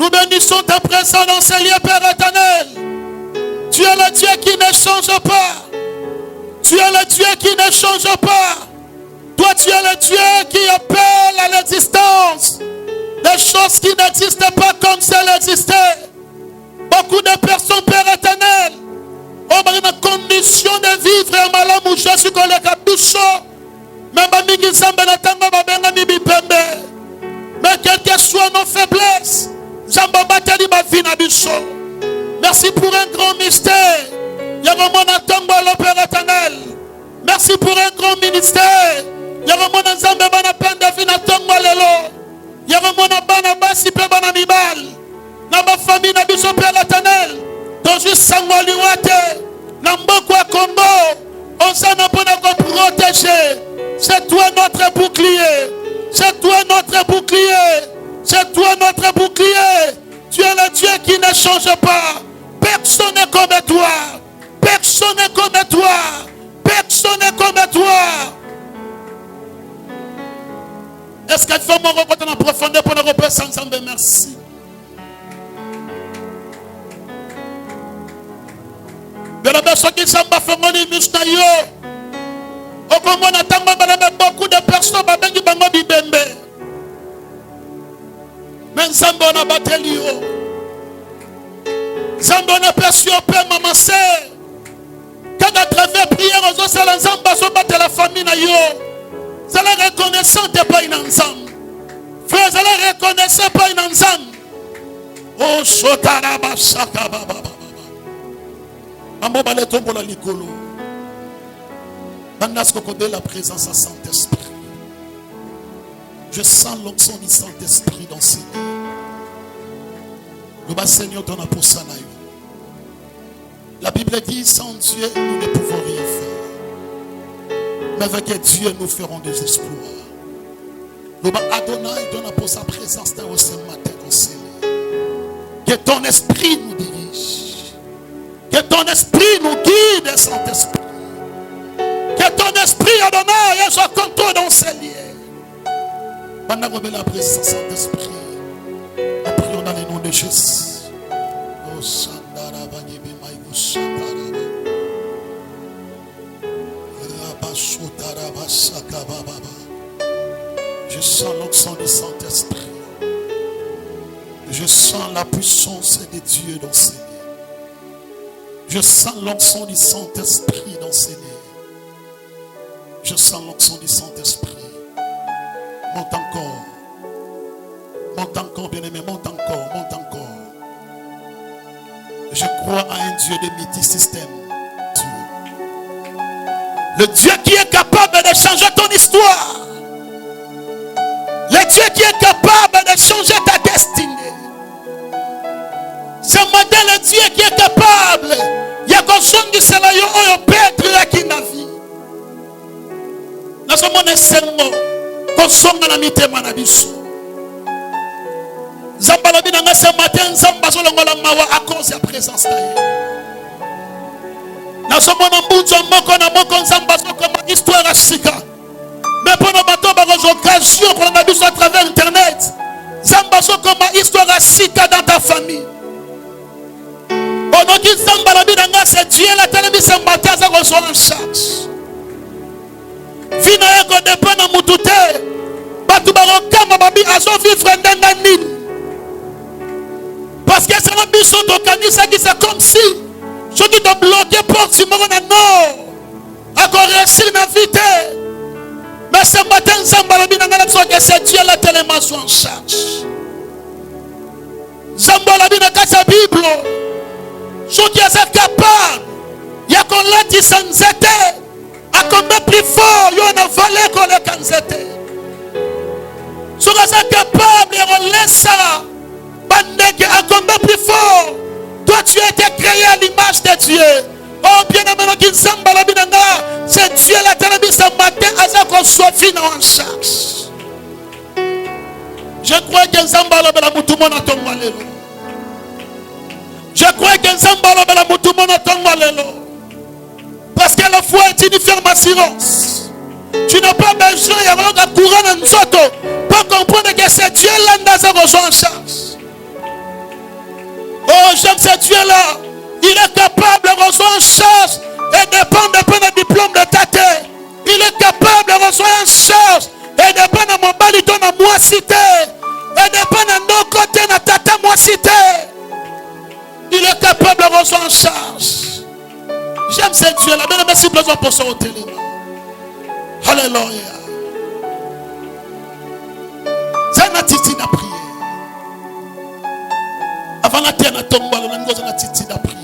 Nous bénissons ta présence dans ces lieux, Père éternel. Tu es le Dieu qui ne change pas. Tu es le Dieu qui ne change pas. Toi, tu es le Dieu qui appelle à l'existence des choses qui n'existent pas comme si elles existaient. Beaucoup de personnes, Père éternel, ont une condition de vivre et malheur où je suis collègue à Bicho. Mais quelles que soient nos faiblesses, merci pour un grand mystère. Père éternel. Merci pour un grand ministère. Famille Père éternel. Donc juste protéger. C'est toi notre bouclier. C'est toi notre bouclier. C'est toi notre bouclier. Tu es le Dieu qui ne change pas. Personne n'est comme toi. Personne n'est comme toi. Personne n'est comme toi. Est-ce qu'il faut me reconnaître en profondeur pour le repère sans ensemble? Merci. Beaucoup de personnes mais Nzambe na bateli yo. Nzambe na perçu au père maman sœur. Quand à travers prière aux autres c'est Nzambe so battre la famille na yo. C'est la reconnaissance pas une Nzambe. Frère, c'est la reconnaissance pas une Nzambe. Oh sotara basaka baba. Ambo bale tombola likolo. Bandasko kodé la présence à Saint-Esprit. Je sens l'onction du Saint-Esprit dans ces lieux. Le bas Seigneur donne un pour ça. La Bible dit, sans Dieu, nous ne pouvons rien faire. Mais avec Dieu, nous ferons des exploits. Le bas Adonai donne un pour sa présence dans ce matin dans ces lieux. Que ton esprit nous dirige. Que ton esprit nous guide, Saint-Esprit. Que ton esprit Adonai soit contrôle dans ces lieux. Pendant que la présence Saint-Esprit, nous prions dans le nom de Jésus. Oh Sandara Banibi Maïbou Sandara Rabasotara Basaka Baba. Je sens l'onction du Saint-Esprit. Je sens la puissance de Dieu dans ces lieux. Je sens l'onction du Saint-Esprit dans ces lieux. Je sens l'onction du Saint-Esprit. Monte encore. Monte encore, bien-aimé. Monte encore. Monte encore. Je crois à un Dieu de multisystème. Le Dieu qui est capable de changer ton histoire. Le Dieu qui est capable de changer ta destinée. Ce matin, le Dieu qui est capable. Il y a quelque chose qui se l'a eu au Père qui n'a vu. Nous sommes en Seigneur. Kosonga na mitema na biso. Nzamba lobi na nga ce matin nzamba solongola mawa à cause de la présence na ye. Na somona mbuzo moko na moko nzamba sokoma histoire asika. Mais pour nos bateaux ba occasion pour na biso à travers internet. Nzamba sokoma histoire asika dans ta famille. Onoki nzamba lobi na nga c'est Dieu la télé ce matin ça reçoit en charge. Vina yako dépend na mutute. Batu barokama babi azo vivre ndanga nini. Parce que c'est un biso d'organisme qui c'est comme si ceux qui t'ont bloqué pour si mon non. Encore réussir na vite. Mais ce matin Zamba lobi na ngala que c'est Dieu la tellement soit en charge. Zamba lobi na kasa Bible. Ceux qui sont capables. Ya qu'on l'a dit sans zete. A combien plus fort, il y a un valet qu'on est canzété. Si vous êtes capable de laisser ça, à combien plus fort, toi tu as été créé à l'image de Dieu. Oh bien aimé, c'est Dieu la télévision ce matin, à ce qu'on soit fini en charge. Je crois que Nzambala bela mutumo na tongo lelo. Je crois que Nzambala bela mutumo na tongo lelo. Parce que la foi est une ferme assurance. Tu n'as pas besoin de courir dans Nzoto pour comprendre que c'est Dieu l'un des en charge. ce Dieu-là, il est capable de recevoir une charge et dépend du diplôme de ta tête. Il est capable de recevoir une charge et dépend de mon balito na moi cité. Et dépend de nos côtés na tata moi cité. Il est capable de recevoir une charge. J'aime ce Dieu-là. Bien, merci pour son hôtel. Alléluia. C'est un attitude à prier. Avant la terre, on a une attitude à prière.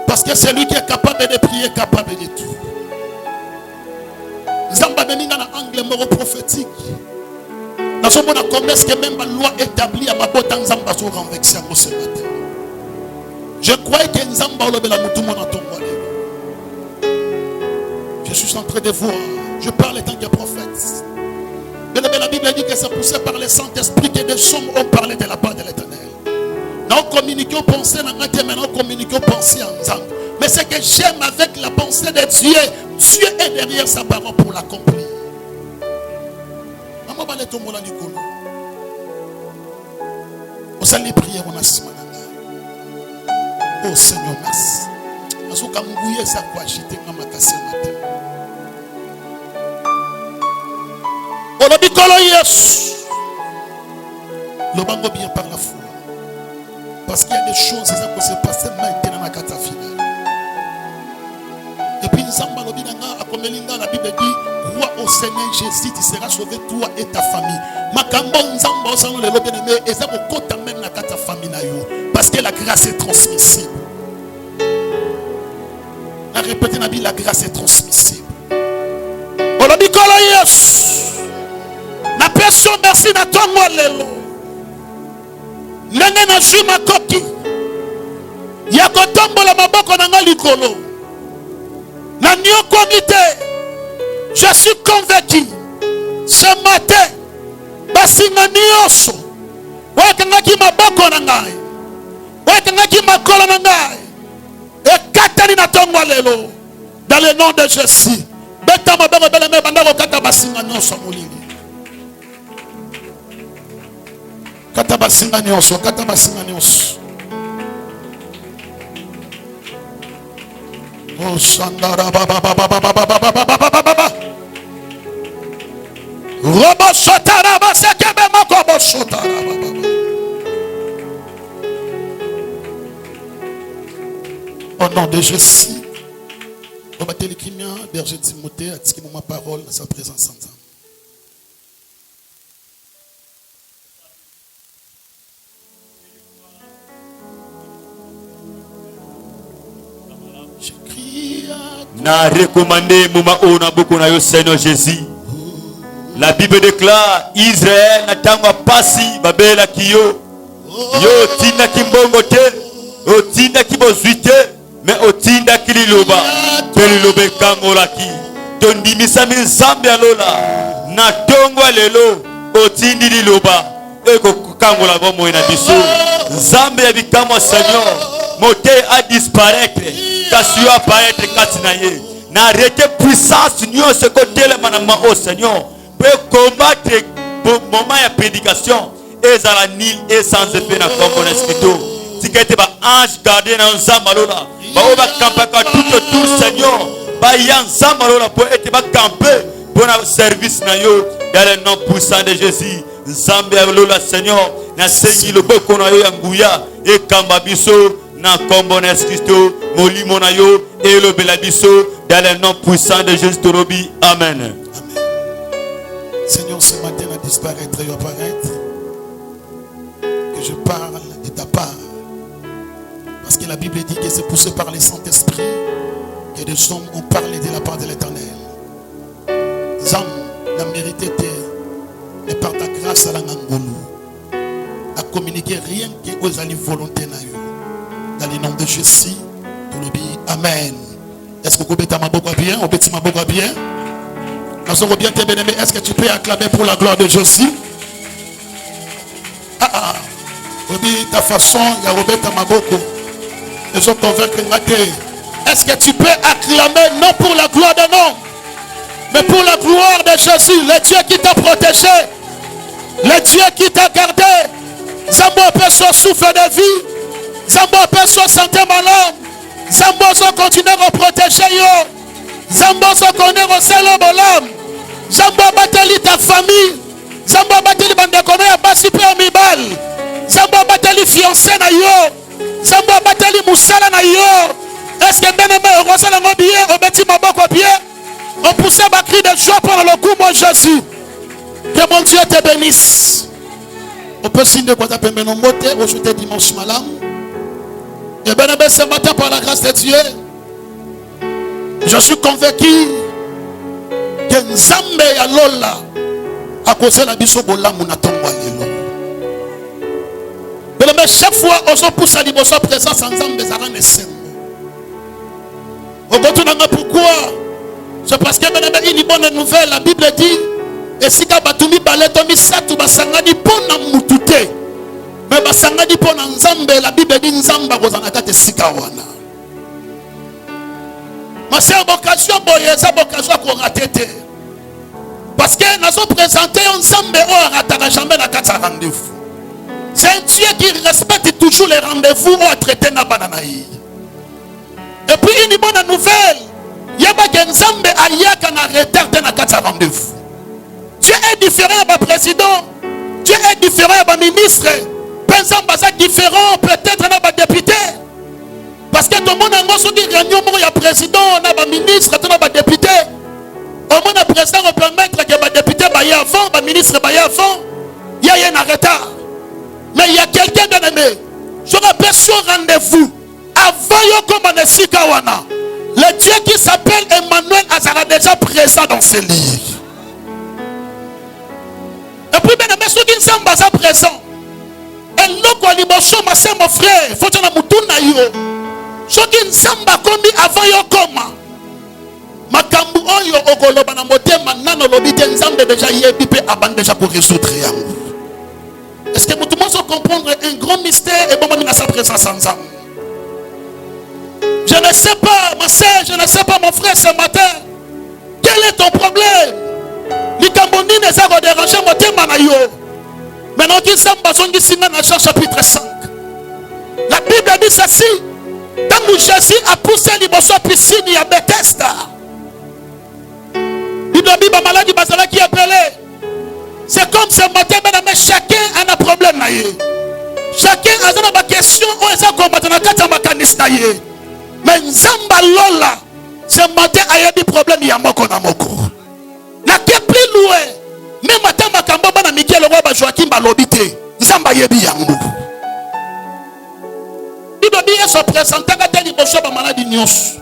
Parce que c'est lui qui est capable de prier, capable de tout. Zamba Beninga na angle moro prophétique. Nous sommes en commerce que même la loi établie à ma botte en Zamba sur renversé ce matin. Je crois que Zamba ole bela mutu mona tongo. Je suis en train de voir. Je parle en tant que prophète. Mais la Bible dit que c'est poussé par le Saint-Esprit que des hommes ont parlé de la part de l'Éternel. Nous communiquons pensées dans la terre, mais nous communiquons pensées ensemble. Mais ce que j'aime avec la pensée de Dieu, Dieu est derrière sa parole pour l'accomplir. Maman va aller tomber dans l'école. On s'est prier, on a ce matin. Oh Seigneur, merci. Parce que quand vous voyez ça, quoi, j'étais dans ma casse matin. On a dit que yes. Le bango bien par la foi. Parce qu'il y a des choses qui se passent maintenant dans la carte finale. Et puis, la Bible dit, crois au Seigneur Jésus, tu seras sauvé toi et ta famille. Parce que la grâce est transmissible. On a répété la Bible, la grâce est transmissible. On a dit que yes. La personne merci na tongo lelo. Ndenge na jui makoki. Ya kotombola maboko na nga likolo. Na nyokomi te. Je suis convaincu. Ce matin, basinga nyonso. Wakangaki maboko na ngai. Wakangaki makolo na ngai. Ekatani na tongo lelo. Dans le nom de Jésus. Beta maboko beleme bandako kata basinga nyonso molili. Kata basinga nyonso, kata basinga nyonso. Oh sandara baba baba baba baba baba baba. Robo sotara basekebe makobo sotara baba. Au nom de Jésus. On va télékimia, berger Timothée, a dit ma parole à sa présence en temps. Na recommandé mouma ona beaucoup na yo Seigneur Jésus. La Bible déclare Israël na tangwa pasi babela kiyo. Yo tinda kimbongo te, o tinda kibozuite, mais o tinda kililoba. Pelilobe kangola ki. Tondimisa mi zambe alola. Na tongwa lelo o tindi liloba. Eko kangola bomo ina biso. Zambe ya bikamo Seigneur. Moté a disparaître. Kassu apparaître katinaye. Na arrêté puissance nous ce côté le manama au Seigneur. Pour combattre moment de prédication. Et à la nil et sans effet na comme escrito. Si que ba ange gardé dans zamalola. Ba o ba camper tout autour Seigneur. Ba yan zamalola pour être ba camper pour un service na yo dans le nom puissant de Jésus. Zambe lola Seigneur. Na sengi le boko na yo yanguya et kamba biso. Na kombones Christo, molimo na yo et le belabiso dans le nom puissant de Jésus Torobi. Amen. Amen. Seigneur, ce matin à disparaître et apparaître, que je parle de ta part. Parce que la Bible dit que c'est poussé par le Saint-Esprit que des hommes ont parlé de la part de l'Éternel. Zam, la mérité et par ta grâce à la ngangolu, à communiquer rien que aux alliés volonté na yo. Dans le nom de Jésus, tout le dit Amen. Est-ce que vous pouvez bien? Vous pouvez bien? Nous sommes bien tes bien-aimés. Est-ce que tu peux acclamer pour la gloire de Jésus? Ta façon, il y a Roberta Maboko. Les autres convaincre. Est-ce que tu peux acclamer non pour la gloire de non, mais pour la gloire de Jésus, le Dieu qui t'a protégé, le Dieu qui t'a gardé. Zambo peut son souffle de vie. Zambo peut se santé malade. Zambo se continue à protéger yo. Zambo se connaît au selo bolam. Zambo bateli ta famille. Zambo bateli bande kono ya basi pe mibal. Zambo bateli fiancé na yo. Zambo bateli musala na yo. Est-ce que bien aimé rosala ngo bien au beti maboko bien? On poussait ma cri de joie pour le coup mon Jésus. Que mon Dieu te bénisse. On peut signer quoi t'appelles mon moté aujourd'hui dimanche malam. Et bien aimé ce matin par la grâce de Dieu. Je suis convaincu que Nzambe ya lola a causé la biso bolamu na tongo lelo. Mais chaque fois on pousse à l'immotion présence en Nzambe zara nesembo. Pourquoi? C'est parce que une bonne nouvelle, la Bible dit et si batumi baletomi satu basangani pona mutute. Mais basangani pona Nzambe, la Bible dit Nzamba kozanaka te sika wana. Ma sœur, vocation boyeza vocation ko rater. Parce que nous avons présenté ensemble on ratera jamais la carte rendez-vous. C'est un Dieu qui respecte toujours les rendez-vous ou à traiter na bananaï. Et puis une bonne nouvelle, il y a pas qu'ensemble ayaka na retard na carte rendez-vous. Dieu est différent à président, Dieu est différent à ministre, pensant pas différent peut-être à député. Parce que tout le monde a dit réunion il y a président, on a ministre, on a député. Au moins le président va permettre que les députés baillent avant, les ministres baillent avant. Il y a un retard. Mais il y a quelqu'un de aimé. Je rappelle sur rendez-vous. Avant Yoko Manessikawana. Le Dieu qui s'appelle Emmanuel Azara déjà présent dans ce livre. Et puis bien aimé, ceux qui ne sont pas présents. Et l'autre l'émotion, ma soeur, mon frère, il faut que nous nous yo. Ceux qui ne sont pas commis avant Yokoma. Makambu oyo okoloba na motema nano lobite nzambe déjà yebi pe abande déjà pour résoudre yango. Est-ce que tout le monde peut comprendre un grand mystère et bon dans sa présence ensemble? Je ne sais pas ma soeur, je ne sais pas mon frère ce matin. Quel est ton problème? Likambondi ne ça va déranger motema na yo. Maintenant qui samba zongi singa na Jean chapitre 5. La Bible dit ceci. Tant que Jésus a poussé liboso piscine ya Bethesda. Bible maladie basala qui appelé. C'est comme ce matin, mais chacun a un problème. Chacun a une question où est-ce qu'on va te mais Nzamba Lola, ce matin, il y a des problèmes. Il y a moko na moko. Na ke plus loin. Même matin, ma kambaba na Mikel Roba Joachim Balobité. Nzamba yebi yango. Il doit bien se présenter à tel iboso ba maladie nyos.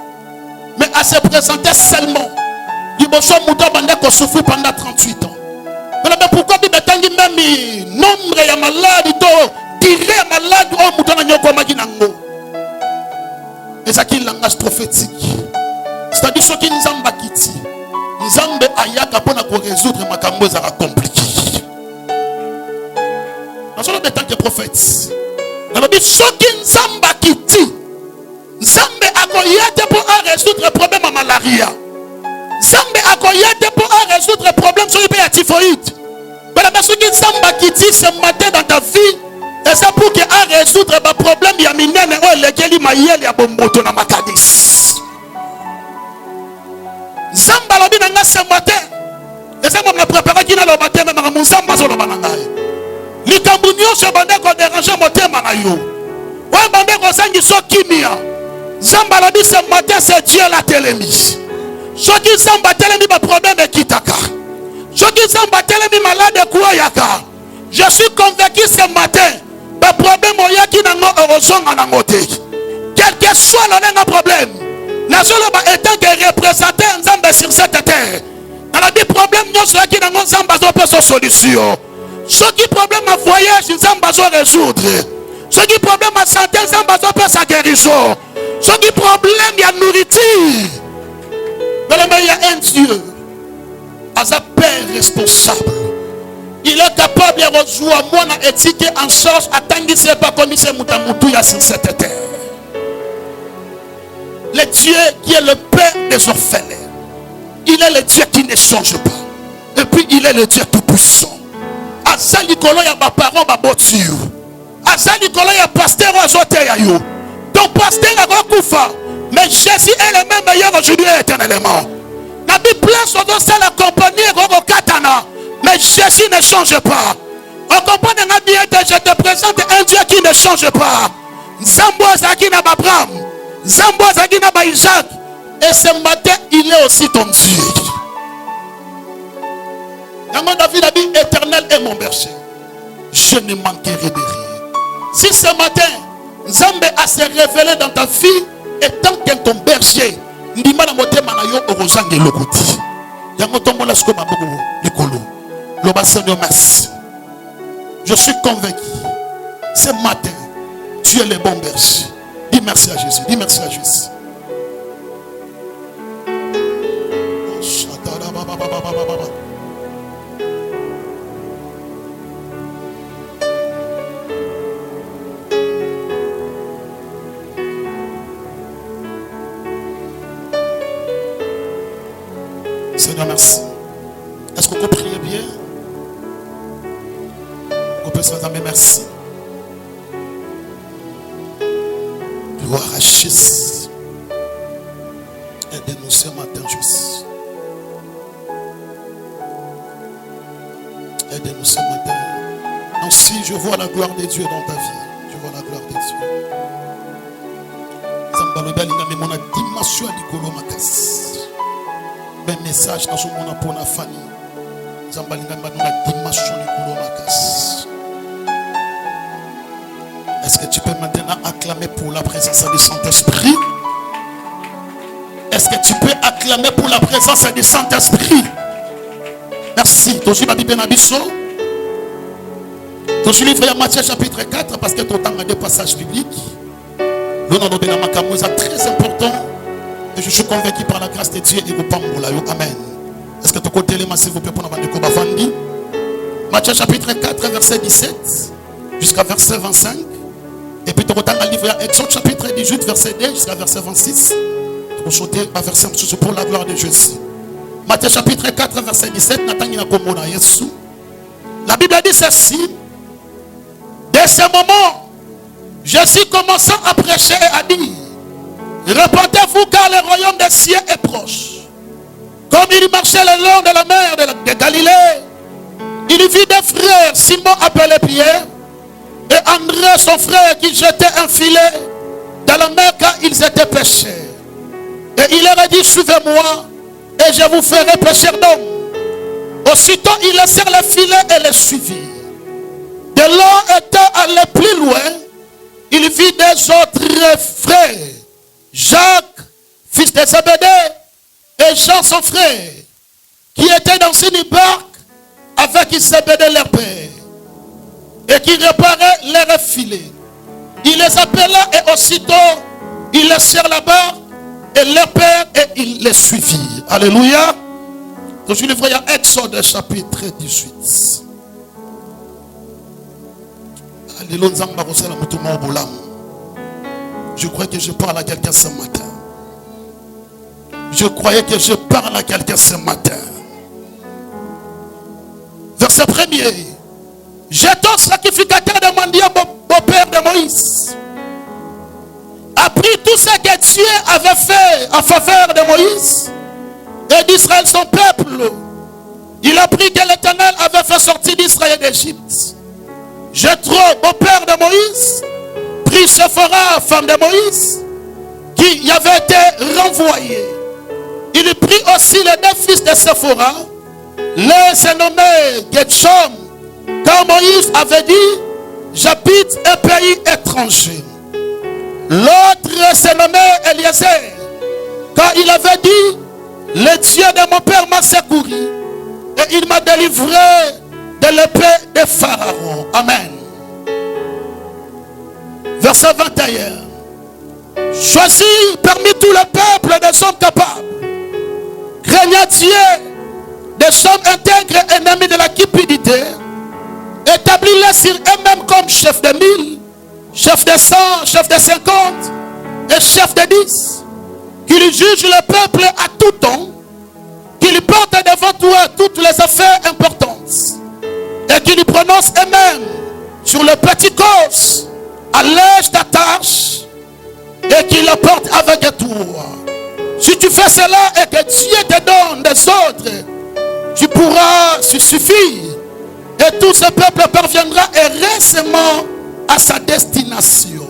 Mais à se présenter seulement. Iboso muta bande ko souffrir pendant 38 ans. Mais pourquoi Bible tangi même nombre ya malade to tirer malade o muta na nyoko maginango. Et ça qui est un langage prophétique. C'est-à-dire ce qui nous a bakiti. Nous avons ayaka pour résoudre ma cambo ça compliqué. Nous sommes des tant que prophètes. Nous avons dit ce qui nous a bakiti. Nous avons ayaka pour résoudre le problème à malaria. Nous avons ayaka pour résoudre le problème sur le pays à typhoïde. Mais ce qui nous a bakiti ce matin dans ta vie. Et c'est pour qu'il a résoudre le problème. Il y a mis lesquels il m'a y a bomboto na makadis. Zamba lobi nanga ce matin. Et ça m'a préparé qui n'a le matin mais mon zamba zo lo banangai. Li kambunyo se bande ko déranger motema na yo. Ouais bande ko sangi so kimia. Zamba lobi ce matin c'est Dieu la télémis. Ce qui zamba télémis ba problème de kitaka. Ce qui zamba télémis malade quoi yaka. Je suis convaincu ce matin. Le problème qui n'a pas quel que soit le problème, la seule étant que représenter un Zambé sur cette terre. On a des problèmes qui n'a pas de solution. Ce qui problème à voyage, ils n'ont pas de résoudre. Ce qui problème à santé, ils n'ont pas de sa guérison. Ce qui problème, il y a nourriture. Mais il y a un Dieu, à sa père responsable. Il est capable de rejoindre moi na éthique en charge à tangiser pas comme c'est mutamutuya sur cette terre. Le Dieu qui est le père des orphelins. Il est le Dieu qui ne change pas. Et puis il est le Dieu tout puissant. À ça Nicolas y a ma parole ma voiture. Aza Nicolas ya pasteur azote ya yo. Ton pasteur a koufa. Mais Jésus est le même meilleur aujourd'hui et éternellement. La Bible place au dos la compagnie au katana. Mais Jésus ne change pas. On comprend bien que je te présente un Dieu qui ne change pas. Zamboa Zakina Abraham. Zamboa Zakina Isaac. Et ce matin, il est aussi ton Dieu. David a dit, éternel est mon berger. Je ne manquerai de rien. Si ce matin, Zambé a se révélé dans ta vie, et tant que ton berger, Ndima na motema na yo orozange lokoti. Yango tombo la sko maboko likolo. Loba Seigneur merci. Je suis convaincu. Ce matin, tu es le bon berger. Dis merci à Jésus. Dis merci à Jésus. Seigneur, merci. Est-ce qu'on peut prier bien? On peut se dire merci. Gloire à Jésus. Aide-nous ce matin, Jésus. Aide-nous ce matin. Ainsi, je vois la gloire de Dieu dans ta vie. Je vois la gloire de Dieu. Zambaloba linga mona dimension à Nicolo Makas. Mais message dans son monde pour la famille. Zambalinga na dimension Nicolo Makas. Est-ce que tu peux maintenant acclamer pour la présence du Saint-Esprit? Est-ce que tu peux acclamer pour la présence du Saint-Esprit? Merci. Toshi ma Bible na biso. Toshi livre à Matthieu chapitre 4 parce que ton temps a des passages bibliques. Le nom de Benamakamu est très important. Et je suis convaincu par la grâce de Dieu et au Pambola. Amen. Est-ce que tu peux téléma s'il vous plaît pour nous Bavandi? Matthieu chapitre 4 verset 17 jusqu'à verset 25. Et puis tu regardes le livre Exode chapitre 18 verset 2 jusqu'à verset 26. Tu peux sauter à verset pour la gloire de Jésus. Matthieu chapitre 4 verset 17. La Bible dit ceci. Dès ce moment, Jésus commençant à prêcher et à dire: répandez-vous car le royaume des cieux est proche. Comme il marchait le long de la mer de Galilée, il vit des frères, Simon appelé Pierre, et André son frère qui jetait un filet dans la mer car ils étaient pêcheurs. Et il leur a dit: suivez-moi et je vous ferai pêcheurs d'hommes. Aussitôt ils laissèrent le filet et les suivirent. De l'eau étant allé plus loin, il vit des autres frères, Jacques, fils de Zébédée, et Jean son frère, qui étaient dans une barque avec Zébédée leur père, et qui réparaient leurs filets. Il les appela et aussitôt ils laissèrent la barque et leur père et ils les suivirent. Alléluia. Donc je livre à Exode chapitre 18. Je crois que je parle à quelqu'un ce matin. Je croyais que je parle à quelqu'un ce matin. Verset 1er. Jéthro, sacrificateur de Mandia, beau-père de Moïse, a pris tout ce que Dieu avait fait en faveur de Moïse et d'Israël son peuple. Il a pris que l'Éternel avait fait sortir d'Israël d'Égypte. Jéthro, beau-père de Moïse, prit Séphora, femme de Moïse, qui y avait été renvoyée. Il prit aussi les deux fils de Séphora, les nommés Getshom, car Moïse avait dit: j'habite un pays étranger. L'autre se nommait Eliezer, car il avait dit: le Dieu de mon père m'a secouru et il m'a délivré de l'épée de Pharaon. Amen. Verset 21. Choisis parmi tout le peuple des hommes capables, craignant Dieu, des hommes intègres, ennemis de la cupidité. Établis-les sur eux-mêmes comme chef de 1000, chef de 100, chef de 50 et chef de 10. Qu'ils jugent le peuple à tout temps, qu'ils portent devant toi toutes les affaires importantes et qu'ils prononcent eux-mêmes sur le petit cause, allège ta tâche et qu'il le porte avec toi. Si tu fais cela et que Dieu te donne des ordres, tu pourras se suffire et tout ce peuple parviendra heureusement à sa destination.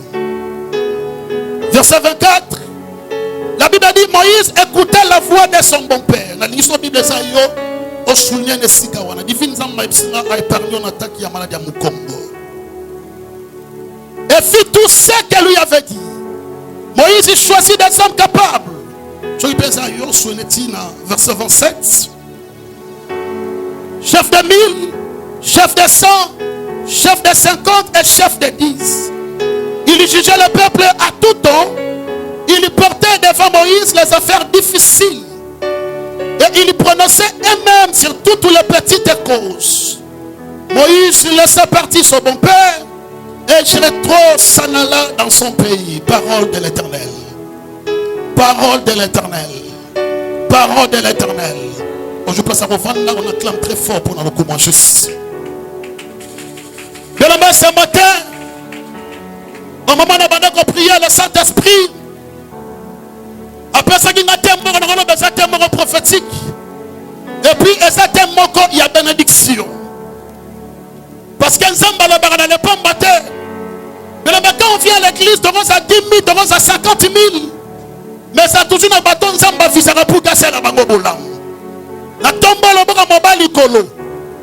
Verset 24. La Bible dit Moïse écoutait la voix de son bon père. La Bible au souligné de Sikawana. Divine Zamba a épargné une attaque qui a maladie à Mukongo. Et fit tout ce qu'elle lui avait dit. Moïse choisit des hommes capables. Verset 27. Chef de 1000, chef de 100, chef de 50 et chef de 10. Il jugeait le peuple à tout temps. Il portait devant Moïse les affaires difficiles. Et il prononçait eux-mêmes sur toutes les petites causes. Moïse laissa partir son bon père. Et Jéthro s'en alla dans son pays. Parole de l'Éternel. Parole de l'Éternel. Parole de l'Éternel. Je place à revendre là, on acclame très fort pour nous comment juste. De la main ce matin, au moment où on a prié le Saint-Esprit, après ça, il y a un thème prophétique. Et puis, il y a bénédiction. Parce qu'un zamba n'a pas battu. Mais quand on vient à l'église, on a 10 000, on a 50 000. Mais ça a toujours un bâton zamba visera pour casser la bango boulam. La tombe le bras mobile colo.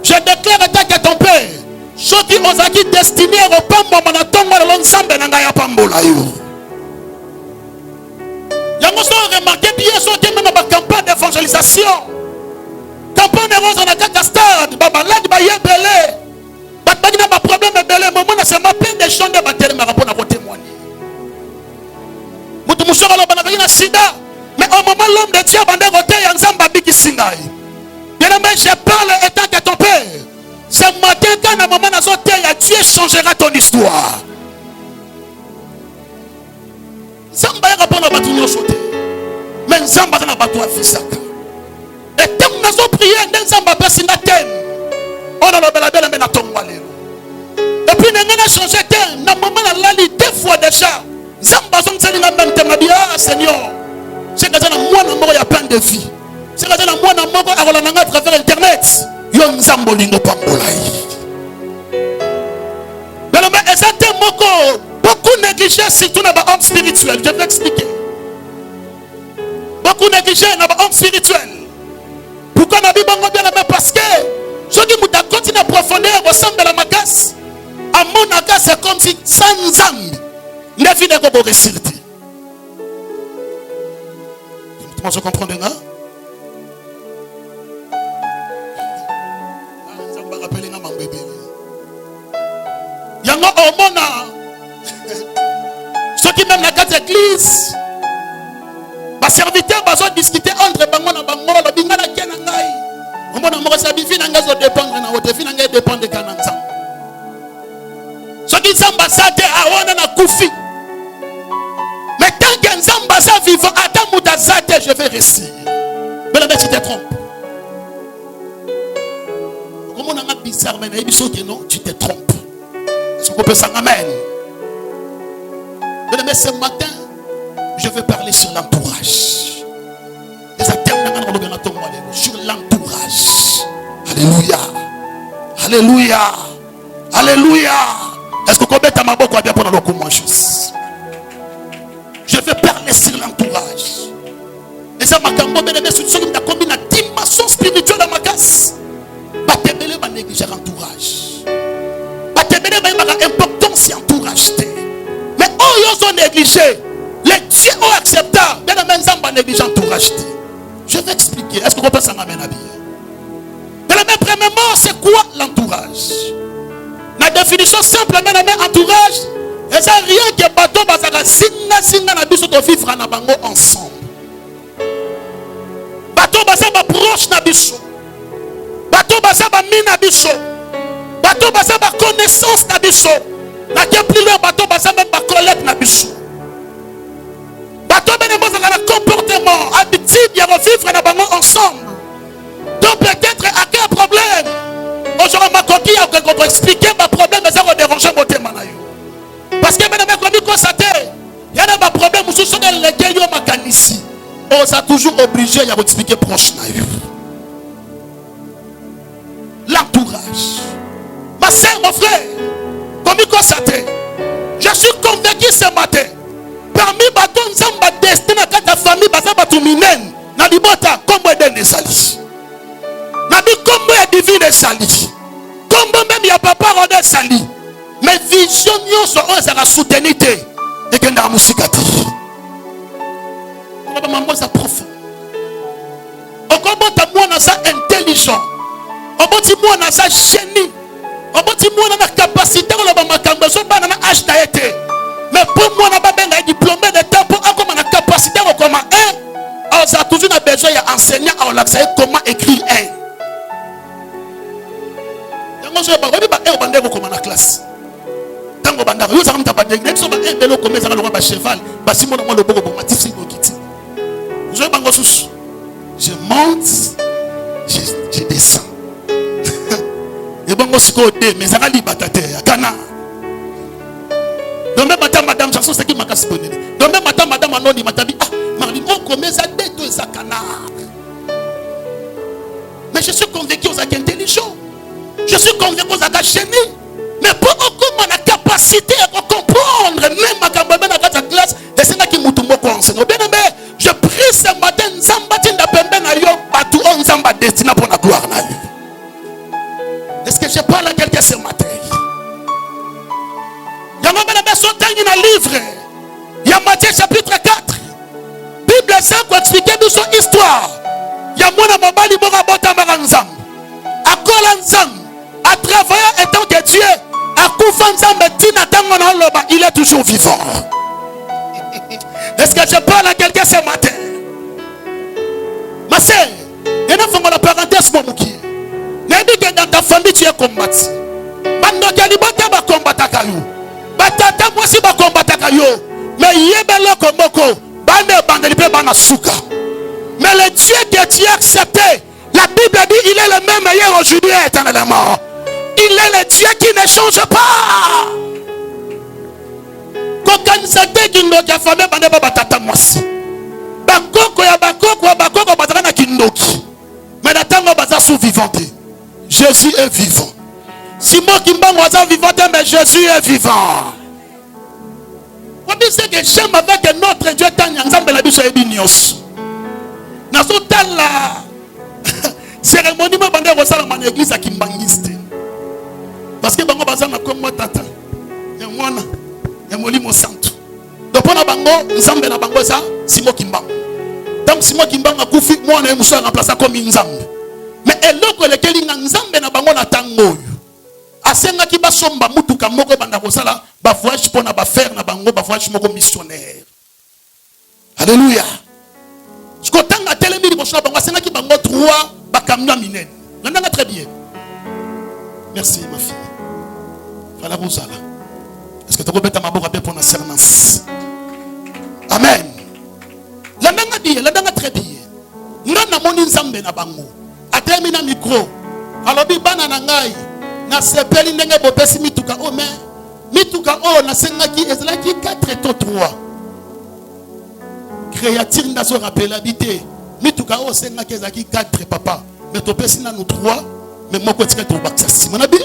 Je déclare que ton père, ceux qui ont acquis destinés au pambo, mon tombe le l'ensemble n'a pas pambola yo. Yango so remarqué bien so que même dans campagne d'évangélisation. Campagne de rose na kaka stade, baba lad ba yebele. Ba bagina ba problème belé, moment na c'est ma peine de chant de bataille ma rapport na témoigner. Mutu mushaka lo bana na sida, mais au moment l'homme de Dieu bande côté ya nzamba biki singai. Bien aimé, je parle étant que ton père. Ce matin quand à moment na zoté ya Dieu changera ton histoire. Zamba ya bona batu nyosote. Mais Zamba na batu afisaka. Et tant que nous prié, Zamba pesi na tem. On a la belle na tongwa lelo. Et puis nous a changé tem na moment na lali deux fois déjà. Zamba son tseli na même tem bien Seigneur. C'est que ça na moi na moko ya plein de vie. C'est que ça na moi na moko a rola na travers internet. Yo Nzambo lingo pambolai. Mais exactement moko beaucoup négligé surtout dans l'homme spirituel. Je vais expliquer. Beaucoup négligé dans l'homme spirituel. Pourquoi la Bible bien la parce que ceux qui mouta continuent à profondeur ressemble à la magasse. À mon agace c'est comme si sans âme ne vit de quoi réussir. Comment je comprends bien? Yango omona ceux qui même la carte église ba serviteur bazo discuter entre bango na bango la bingana kena ngai omona mo sa bifi na ngazo dépendre na wote fina ngai dépendre kana nzamba ceux qui nzamba sate awana na kufi mais tant que nzamba sa vivant ata muta sate je vais réussir mais la bête tu te trompes comment on a bizarre mais na biso que non tu te trompes. Est-ce qu'on peut s'en amen? Mais ce matin, je vais parler sur l'entourage. Sur l'entourage. Alléluia. Alléluia. Alléluia. Est-ce que vous pouvez m'abord bien pour le comment juste? Je vais parler sur l'entourage. Et ça m'a dit sur ce qui a combiné la dimension spirituelle dans ma casse. Batebele va négliger l'entourage. Importance et entourage. Mais eux ils ont négligé. Les dieux ont accepté. Mais la même zamba néglige entourage. Je vais expliquer. Est-ce que vous pensez à ma bien? Mais la même premièrement, c'est quoi l'entourage? La définition simple de l'entourage, et ça rien que bateau basaka singa na biso to vivre na bango ensemble. Bateau basaka proche na biso. Bateau basaka mina biso. Bateau basa ba connaissance na biso. Na ke plus loin bateau basa même ba collègue na biso. Bateau bene boza na comportement, habitude ya vivre na bango ensemble. Donc peut-être à quel problème? Aujourd'hui ma coquille a expliqué ma problème mais ça va déranger comme il constate, il y a un problème, vous souvenez de lesquels il y a un ici. On s'est toujours obligé à expliquer proche. L'entourage. Ma soeur, mon frère, comme il constate, je suis convaincu ce matin, parmi les gens qui destinés à ta famille, na libota kombo edene sali na bi kombo ya divine sali kombo même ya papa rode sali mais vision nyonso oyo ezaka soutenir te ekendaka mosika te okoba mambo eza profond okobota mwana aza intelligent oboti mwana aza génie oboti mwana na capacité koloba makambo ezobana na age na ye te mais pour mwana babenga ye diplômé de temps pour akoma na capacité kokoma on a toujours besoin d'enseignants à l'enseigne comment écrire un. Dans je vais comme en classe. Dans le bandar, vous savez pas dire que un vélo comme ça le cheval, parce que moi le bobo pour matifsi au kiti. Je vais bango sous. Je monte, je descends. Et bango siko de mais ça va libatate à Ghana. Donc même madame chanson c'est qui m'a cassé bonne. Donc même madame anoni matabi ah Marlene, on commence à détruire sa canard. Mais je suis convaincu aux intelligents. Je suis convaincu aux génie. Mais pour qu'on ait la capacité à comprendre, même ma campagne dans la classe, et c'est là qui m'a tout enseigne. Bien aimé, je prie ce matin, Nzambati Ndapembe na yo, batu on Nzamba destiné pour la gloire na lui. Est-ce que je parle à quelqu'un ce matin? Il y a un verset dans le livre. Il y a Matthieu chapitre 4. Bible ça pour expliquer notre histoire. Il y a mon mobali mora bota maranzam. A kolanzam, à travailler étant que Dieu, à koufanzam tina tango na loba, il est toujours vivant. Est-ce que je parle à quelqu'un ce matin? Ma sœur, il y a la parenthèse mon mouki. N'est-ce que dans ta famille tu es combattu. Bando kali bota ba combattre kayo. Batata moi si ba combattre kayo. Mais yebelo komoko. Mais le Dieu que tu as accepté, la Bible dit il est le même hier aujourd'hui et éternellement. Il est le Dieu qui ne change pas. Quand ça qui nous a famé bande ba batata mwasi. Bakoko ya bakoko batana na kindoki. Mais la tango baza sous vivante. Jésus est vivant. Simon Kimbango est vivant mais Jésus est vivant. On dit que j'aime avec notre Dieu ensemble la biche et bignos. Dans ce temps là, cérémonie ma bande rosala mon église à Kimbangiste. Parce que bango bazana comme moi tata. Et moi na, et molimo santo. Donc pour na bango, nzambe na bango ça, Simon Kimbango. Donc Simon Kimbango a koufi moi na muso remplacer comme nzambe. Mais eloko lequel nzambe na bango na tango. Asenga ki basomba mutuka moko banda kosala ba voyage pour na ba faire na bango ba voyage moko missionnaire. Alléluia. Ce que tanga telemi liboso bango asenga ki bango 3 ba camion minen. Nandanga très bien. Merci ma fille. Fala bozala. Est-ce que tu peux mettre ma boca pour na sermence? Amen. Landanga très bien. Ngana moni nzambe na bango. Atemi na micro. Alobi bana na ngai. Na sepeli ndenge bopesi mituka o mais mituka o na sengaki ezalaki 4 to 3 créature ndazo rappela habité mituka o sengaki ezalaki 4 papa mais topesi na nous 3 mais moko tika to bakasi manabi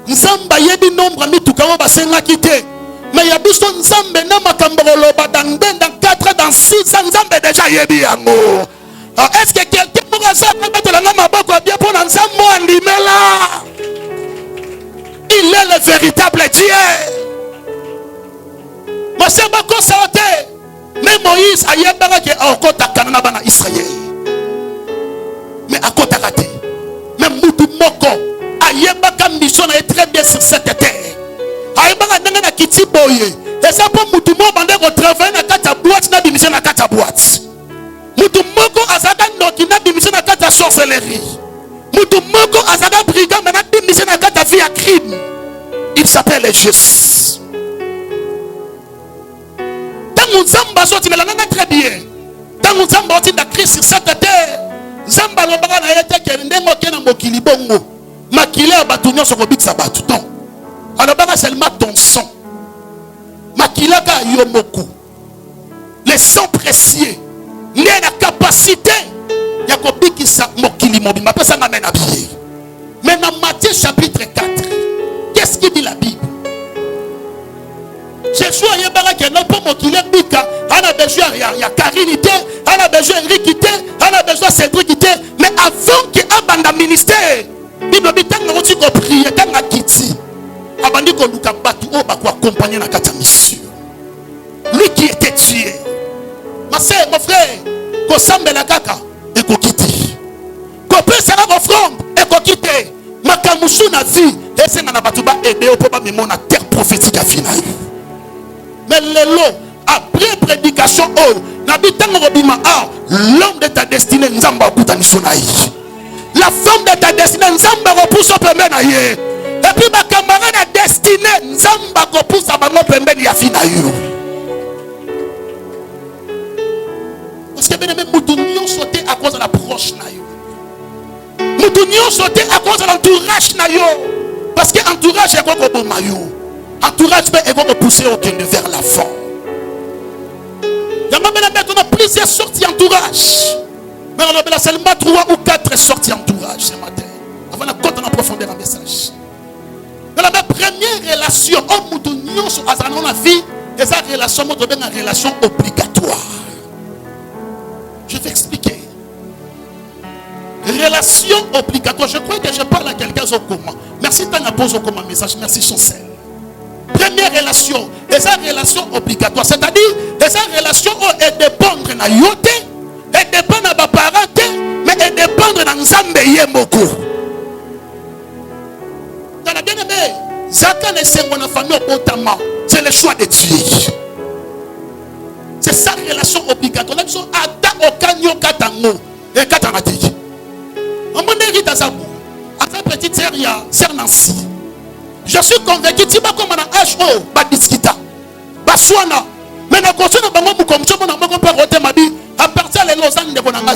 nzamba yebi nombre mituka o basengaki te mais ya biso nzambe na makambo loba dans 4 dans 6 nzambe déjà yebi yango. Est-ce que quelqu'un pourra savoir mettre la main à bien pour l'ensemble andimela? Il est le véritable Dieu. Moi c'est ma constaté. Mais Moïse a yébara que a okota kanana bana Israël. Mais a kota raté. Mais mutu moko a yébaka mission est très bien sur cette terre. A yébara nanga na kiti boye. Et ça pour mutu mo bande ko travailler na kata boîte na dimission na kata boîte. Mutu moko azaka noki na dimission na kata sorcellerie. Mutu moko azaka brigand na dimission na kata vie à crime. Il s'appelle Jésus. Tant nous zamba sorti la nana très bien. Tant nous zamba sorti de Christ sur cette terre. Zamba lobaka na yete ke ndengo ke na mokili bongo. Makile abatunyo so kobitsa batu. Non. Alors baka seulement ton son. ya yomoko. Le sang précieux. Il y a la capacité. Il y a kobikisa mokili mobimba. Pesa ngamen habillé. Mais dans Matthieu chapitre 4, qu'est-ce qu'il dit la Bible? Jésus a yebara que non pas mokili bika. On a besoin il y a carinité, on a besoin Enriquité, on a besoin Cédricité. Mais avant qu'il abandonne le ministère, Bible dit tant que tu prier, tant que kiti. Abandi ko luka batu o ba ko accompagner na kata mission. Lui qui était tué. Ma sœur, mon frère, ko sambela kaka et ko kiti. Ko pesa na offrande et ko kiti. Makamusu na vie et c'est na batu ba aider au pas me na terre prophétique à final. Mais lelo après prédication oh nabi tango robima l'homme de ta destinée nzamba okuta misonai. La femme de ta destinée nzamba repousse au pembe na ye. Et puis ma camarade a destiné nzamba repousse à bango pembe ya fina yo. Parce que bien aimé moutounion sauté à cause de l'approche na yo. Moutounion sauté à cause de l'entourage na yo. Parce que entourage est quoi comme mayo. Entourage est quoi pousser au vers l'avant. Il y a maintenant plusieurs sorties entourage. Mais on a seulement 3 ou 4 sorties entourage ce matin. Avant la côte en profondeur un message. Dans la première relation, on a vu et sa relation est une relation obligatoire. Je vais expliquer. Relation obligatoire. Je crois que je parle à quelqu'un au commun. Merci de pose au commun message. Merci Chancel. Première relation, et sa relation obligatoire. C'est-à-dire, et sa relation est dépendre de yote, et dépendre de ma parent, mais elle dépendre de Nzambe Yemoko. Dans la bien-aimée, Zaka ne sait mon famille autrement. C'est le choix de Dieu. C'est sa relation obligatoire. Là, ils sont à Okanyo Katango et Katanati. On m'a dit à sa petite sœur, il y a sœur Nancy. Je suis convaincu que si comme on a HO, Badiskita, Baswana, mais nous continuons à faire comme ça, on a pas ma vie. À partir de Lausanne de Bonanga,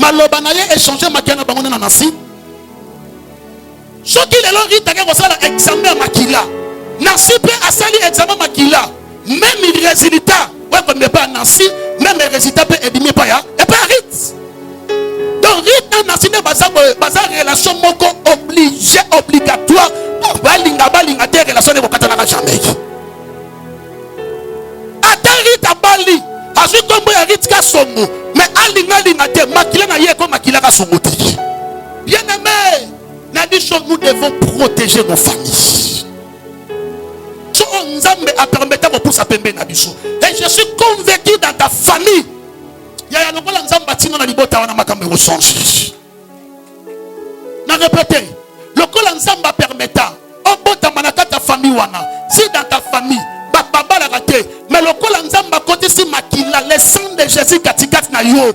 Malobanaye échangé ma canne à Nancy. Ce qui est là, il y a un examen à Makila. Nancy peut assalir l'examen à Makila. Même les résultats, ouais, comme n'est pas Nancy, même les résultats peuvent éliminer pas ya, et pas Rit. Donc Rit Nancy n'est pas ça, relation moko obligée, obligatoire. Balinga te relation ne bokatana jamais. Atari tabali, azu kombo ya ritka songo, mais alinga te makila na ye ko makila ka songo te. Bien aimé, na dit nous devons protéger nos familles. So Nzambe a permettre pour sa pembe na biso. Et je suis convaincu dans ta famille, ya lokola Nzamba tino na libota wana makambe changer. Na répéter, lokola Nzamba permettant ta famille wana si dans ta famille baba la raté mais le col nzamba côté si makila le sang de Jésus katikat na yo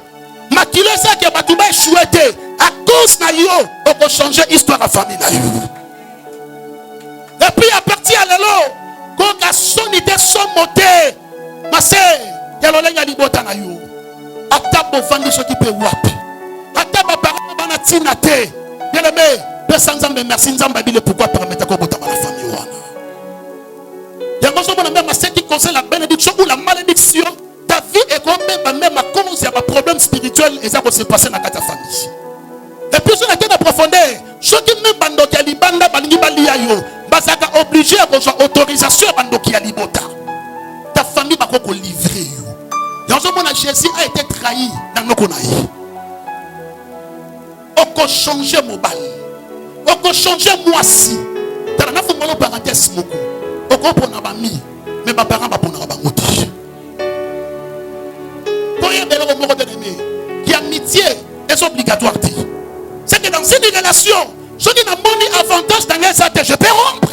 makila ça que batuba chouette à cause na yo on peut changer histoire de famille na yo et puis à partir de là quand la sonité son moté ma sœur ya lolenga libota na yo atabo vandi ce qui peut wapi ataba parents bana tinate bien aimé sans Nzambe merci Nzamba bile pourquoi permettre qu'on bota la famille wana. Il y a même ce qui concerne la bénédiction ou la malédiction. Ta vie est comme même à cause il y a un problème spirituel et ça va se passer dans ta famille. Et puis sur la tête de profondeur, ceux qui même bandoki alibanda balingi balia yo, basaka obligé à avoir autorisation bandoki alibota. Ta famille va ko livrer yo. Il y a un Jésus a été trahi dans nos konaï. On peut changer mon bal. On peut changer moi si. Dans la famille, on parenthèse beaucoup. On peut prendre ma mie, mais ma parent va prendre ma moti. Pour y aller au monde de l'aimer, qui amitié est obligatoire. C'est que dans cette relation, je dis dans mon avantage dans les attaques, je peux rompre.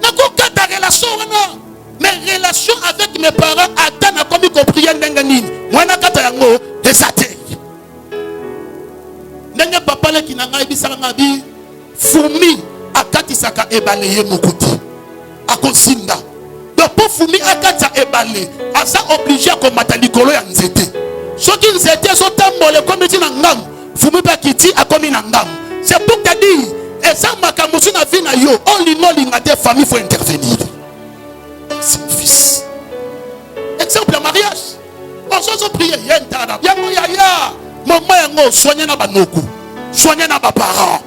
N'a pas ta relation, mes relations avec mes parents, attends, comme ils comprennent d'enganin. Moi, n'a pas ta yango des attaques. N'est pas qui n'a pas dit Fumi akatisaka ebale mokuti akosinda donc pour Fumi akatisa ebale asa obligé à komata likolo ya nzete soki nzete so tambole komiti na ngam Fumi pa kiti akomi na ngam c'est pour te dire eza makambo na vie na yo olinga te famille faut intervenir c'est fils. Exemple à mariage. On prier. Maman, soignez na banoko. Soignez na parents.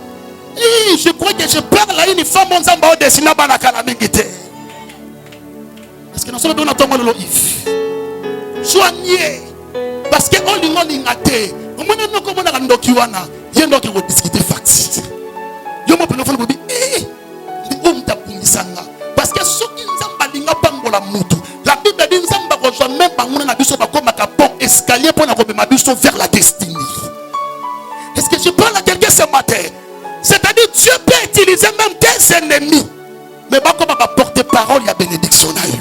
Je crois que je parle à une femme en zamba dessiné na banakala mingite. Parce que nous sommes dans notre monde Yves. Soignez. Parce que on l'ingate. On m'a dit comment on a ndoki wana. Il y a ndoki on discuter facile. Yo mo peno folo bi parce que ceux qui nzamba linga pangola mutu. La Bible dit nzamba ko même banguna na biso bakoma ka bon escalier pour na ko ma biso vers la destinée. Est-ce que je parle à quelqu'un ce matin? C'est-à-dire Dieu peut utiliser même tes ennemis. Mais bakoma ba porter parole ya bénédiction na yo.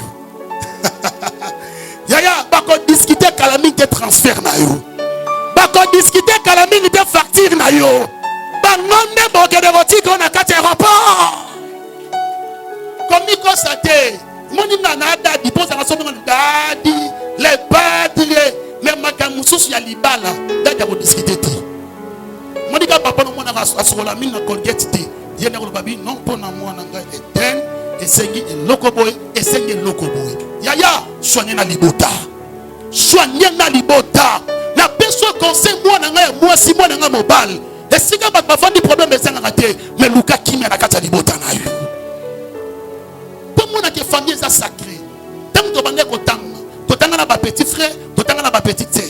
Yaya bako discuter calamité transfert na yo. Bako discuter calamité facture na yo. Banonde boke de roti ko na kati aéroport. Comme il constate, mon nana dit pose à son dadi, les padres, même ma camusous ya libala, dadi a discuté. Mon dit papa no mona sur la mine na colgate té. Yena ko babi non pona moi na ngai eten, esengi lokoboy, esengi lokoboy. Yaya, soignez na libota. Soignez na libota. Na peso conseil moi na ngai moi si moi na ngai mobile. Et si ka ba fa di problème esenga raté, mais luka kimia na kata libota na yo. Comment que famille est sacrée? Tant que tu as un petit frère, tu as un petit sœur.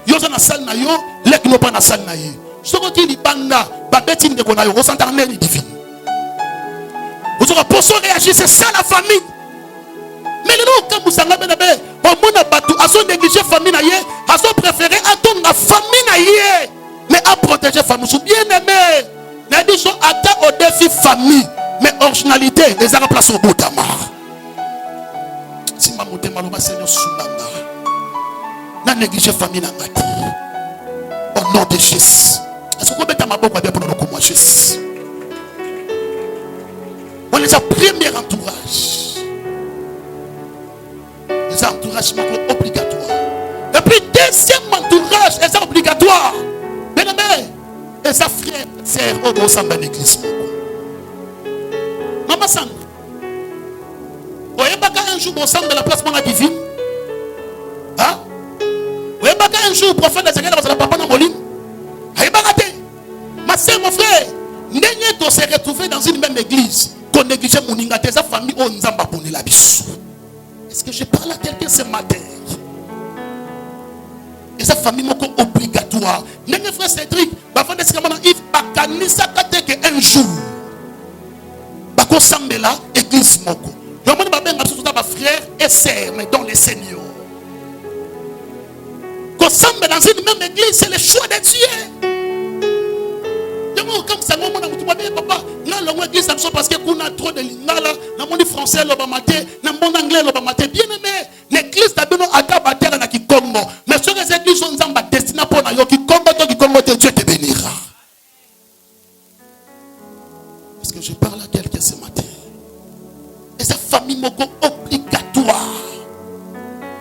Yo na salle na yo, les qui n'ont pas na salle na yo. Ce que tu dis banda, babeti de konayo, on s'entend même divin. Vous aurez pour réagir, c'est ça la famille. Mais nous quand vous avez ben au monde batu, à son négliger famille na yé, à son préféré attendre la famille na yé, mais à protéger famille. Sous bien aimé, n'a dit so attend au défi famille. Mais originalité, les arabes placent au bout d'amar. Si ma montée maloma Seigneur Soumamba, n'a négligé famille n'a pas dit. Au nom de Jésus. Est-ce qu'on met à ma boque pour nous comment Jésus? On les a premier entourage. Les entourages sont obligatoires. Et puis deuxième entourage, c'est obligatoire. Bien aimé, et sa frère, sœur, au bon samba l'église. Maman Sandra, vous voyez pas qu'un jour au centre de la place mon divine? Hein? Vous voyez pas qu'un jour prophète de Seigneur dans la papa dans Moline? Aïe bagaté. Ma soeur, mon frère, n'est-ce se retrouver dans une même église qu'on négligeait mon ingate, sa famille on nzamba pour la biche. Est-ce que je parle à quelqu'un ce matin? Et sa famille est obligatoire. N'est-ce frère Cédric, avant de se rendre Yves, bakanisa kate que un jour. Bako sambela église moko. Donc on va bien absolument frères et sœurs mais dans les seigneurs. Qu'on semble dans une même église, c'est le choix de Dieu. Donc comme ça on a tout bien papa, là l'église ça parce que qu'on a trop de lingala, na moni français le ba maté, na mon anglais le ba maté. Bien aimé, l'église ta bino ata batera na Kikongo. Mais sur les églises on zamba destiné pour na yo Kikongo to Kikongo Dieu te bénira. Est-ce que je parle à quelqu'un ce matin? Et sa famille moko obligatoire.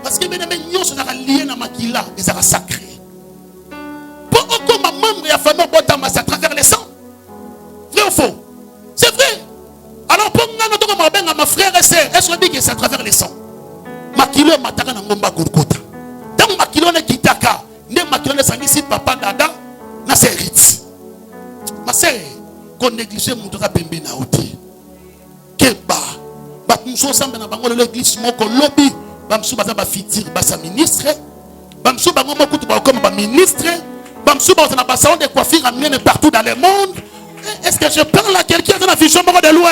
Parce que bien aimé, nous sommes liés à Makila, et ça va sacré. Pour aucun membre de la famille, c'est à travers les sangs. Vrai ou faux? C'est vrai. Alors pour nous, ma frère et sœur, est-ce qu'on dit que c'est à travers les sangs? Makilo matara na ngomba Golgotha. Donc Makilo ne kitaka, ne Makilo ne sangisi papa dada, na sérit. Ma sœur, qu'on néglige mon droit bembe na oti. Keba. Ba nous ensemble na bango l'église moko lobby. Bamsou baza ba fitir ba sa ministre. Bamsou bango moko tu ba comme ba ministre. Bamsou baza na ba salon de coiffure amené partout dans le monde. Est-ce que je parle à quelqu'un dans la vision moko de loin?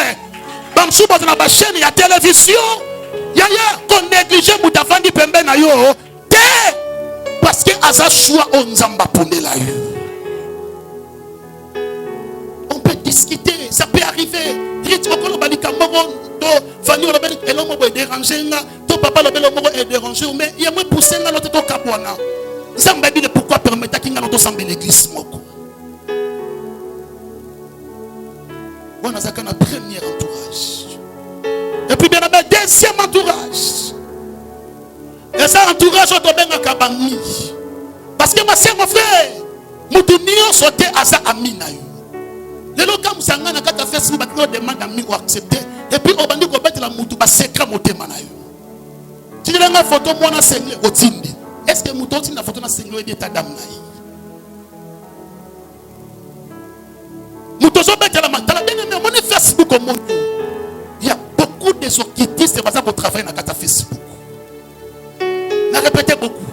Bamsou baza na ba chaîne ya télévision. Yaya qu'on néglige muta fandi pembe na yo. Té parce que aza choix on nzamba pone la yo. On peut discuter, ça peut arriver. Dit okolo balika moko to fani o lobeli elo moko déranger nga to papa lobeli moko est dérangé mais il y a moins pousser nga l'autre to kapwana. Nzamba dit pourquoi permettre kinga l'autre semble l'église moko. On a ça qu'on a premier entourage. Et puis bien aimé deuxième entourage. Et ça entourage au benga kabani. Parce que ma sœur mon frère, mutunio sauté à sa amina yo. Les locaux musanga na kata Facebook ba demande ami ou accepter et puis au bandi ko bête la mutu ba secret moté manayo. ma photo moi na sengle otindi. Est-ce que muto otindi na photo na sengle edi ta dame na yi? Muto so bête la matala bien mais mon Facebook au monde. Il y a beaucoup de gens qui disent c'est pas ça pour travailler dans ta Facebook. Na répété beaucoup.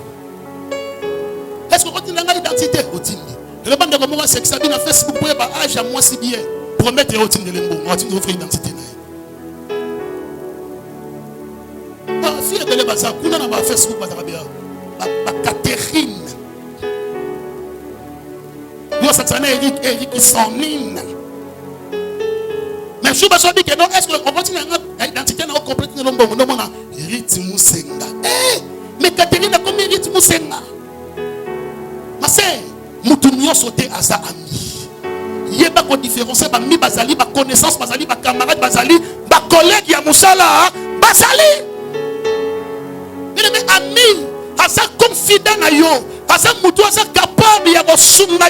Est-ce que continue dans l'identité otindi? Le bande de moi c'est que ça vient na Facebook pour ba âge à moi si bien. Promettre otindi le bon, otindi offrir identité. Si elle est basée, on a un Facebook, Catherine. Nous sommes Eric qui s'enligne. Mais je suis dit que non, est-ce qu'on continue à l'identité complètement non, non, Eric Moussenga. Mais Catherine a comme Eric Moussenga. Ma sœur, nous sauté à sa amie. Il y a pas de différence, mi bazali, ma connaissance bazali, ma camarade bazali, ma collègue ya Moussala, bazali. Mais ami, à sa confident na yo, à sa moutou, à sa capable, ya na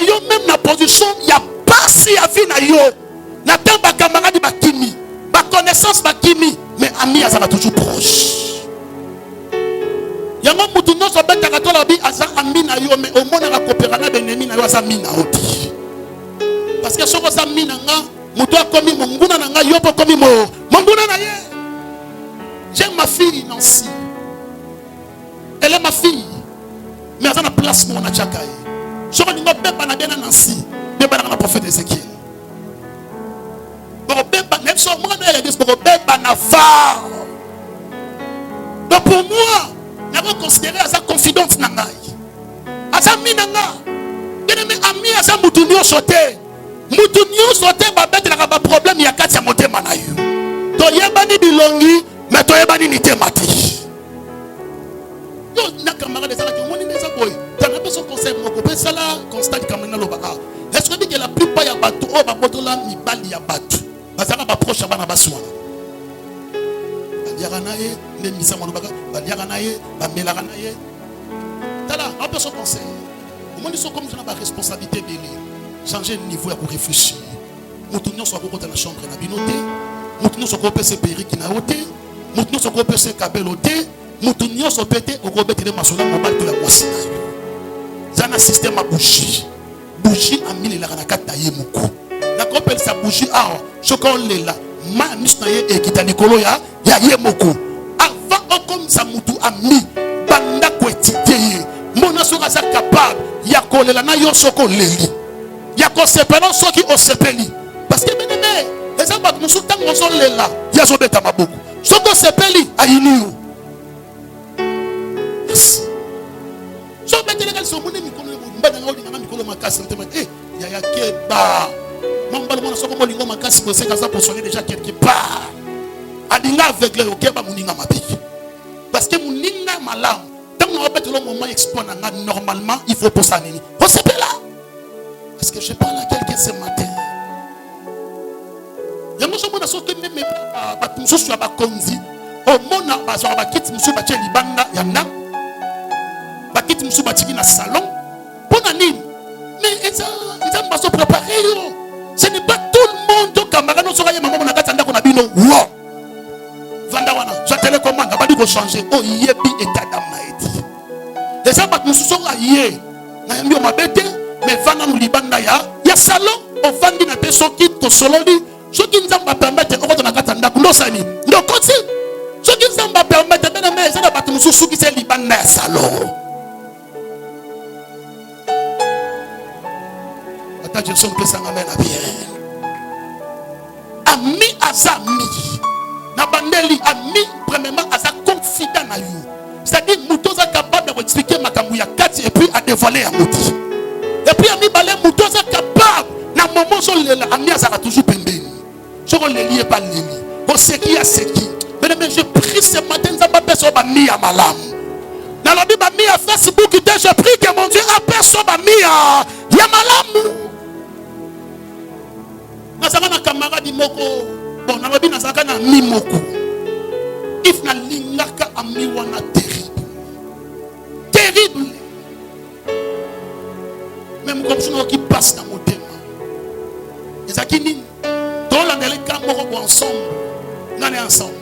yo, même na position, ya pas si ya vie na yo. Na tel ba camarade ba kimi, ba connaissance ba kimi, mais ami, à sa toujours proche. Ya mo moutou non so beta ka tola bi, à sa ami na yo, mais au moins na coopérana benemi na yo, à sa mi na oti. Parce que soko sa mi na nga, moutou a commis monguna na nga, yo po commis monguna na ye. J'aime ma fille Nancy. Elle est ma fille. Mais elle a une place pour la Tchakaï. Je vais dire que je Nancy. Je vais dire que prophète Ézéchiel. Donc pour moi, je vais considérer sa confidente. Asa minanga. Bien-aimé ami, asa moutounio sauté. Moutounio sauté, va mettre un problème. Il y a 4 montées manayu. Toyebani bilongi, mais toyebani nite mati. Na camarade ça là que moni neza boy tu as pas son conseil mon copain ça là constant kamena lo baka est-ce que dit que la plupart ya bato o ba botola mi bali ya bato bazaka ba proche bana baswa baliaka na ye ne misa mo baka baliaka na ye ba melaka na ye tala on peut son conseil au moins ils sont comme ça ba responsabilité de changer de niveau pour réfléchir mutunyo so ko kota na chambre na binoté mutunyo so ko pese periki na hoté mutunyo so ko pese kabeloté Moutounio so pété au gros bête de maçonnerie mobile de la moissine. Zana système à bougie. Bougie a mis la ranakata yemuku. La copelle sa bougie ah chocolat là. Ma misnaye et kita nikolo ya yemuku. Avant on comme ça moutou a mis banda kwetité. Mona sera ça capable. Ya kolela na yo soko leli. Ya ko sepelo soki o sepeli. Parce que bien aimé, les abat musu tang on son lela. Ya so beta mabuku. Soko sepeli ayiniu. So beteleka so mone mikolo mbana ngoli ngana mikolo makasi ntema ya ya keba mambala mona soko molingo makasi ko seka za pour soigner déjà quelque part adinga aveugle o keba muninga mabiki parce que muninga malam tant on répète le moment exploit nga normalement il faut pour ça nini on s'appelle là est-ce que je parle à quelqu'un ce matin ya mo so mona so que même ba tumso sur ba konzi o mona ba so ba kit musu ba cheli banda ya nda bakiti musu batiki na salon pour nani mais ça m'a so préparé ce n'est pas tout le monde camarade no soka ye maman na katanda ko na bino wo vanda wana je télécommande ba di ko changer o yebi état d'amaiti et ça bat musu soka ye na yambi o mabete mais vanda no libanda ya salon o vandi na te soki to sololi soki nzamba permettre o ko na katanda ko ndo sani ndo koti soki nzamba permettre bena mais ça bat musu soki c'est libanda ya salon. Je suis un amen à bien. Ami azami. Nabandeli ami premièrement à sa confident na you. C'est-à-dire mouton est capable d'expliquer ma kamouya 4 et puis à dévoiler un mouti. Et puis ami balé mouton est capable na moment so le ami azara toujours pembeni. Je ne le lie pas leli. Ko seki ya seki. Mais je prie ce matin ça pas personne ba mi ya malam. Na lobi ba mi ya Facebook je prie que mon Dieu aperçoit ba mi ya malam. Nazaka na camarade moko bon na babi nazaka na mi moko if na lingaka ami wana terrible même comme ça qui passe dans mon thème ezaki nini dans la moko ensemble nani ensemble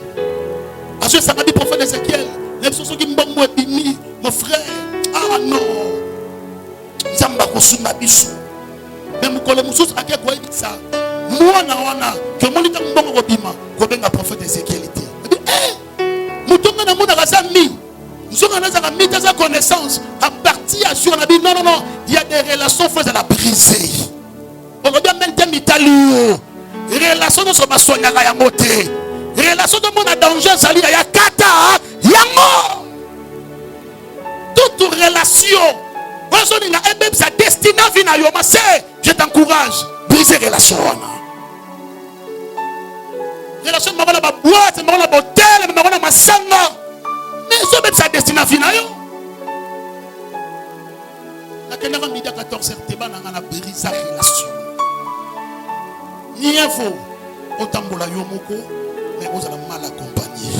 parce que ça m'a dit prophète Ézéchiel Les personnes qui m'ont dit, mon frère, ah non, Zamba Kosuma Bisu. Mais mon collègue Moussous a dit ça. Moi, que mon état m'ont robima, comme un prophète Ézéchiel était. Moutonga na mona razami. Nous avons mis des connaissances à partir sur la Bible. Non, non, non. Il y a des relations frères à la briser. On va bien mettre un italien. Relations de son soigner à moté. Relations de mon danger, ça y a kata, yango. Toute relation. Sa destinée vient à Yomase. Je t'encourage. Briser relation. Relation de ma boîte, de ma hôtel, de ma sanga. Mais ça même sa destinée vient à Yomase. La caméra midi à 14h, tu vas briser la relation. Ni info. Autant pour la Yomoko, mais vous allez mal accompagné.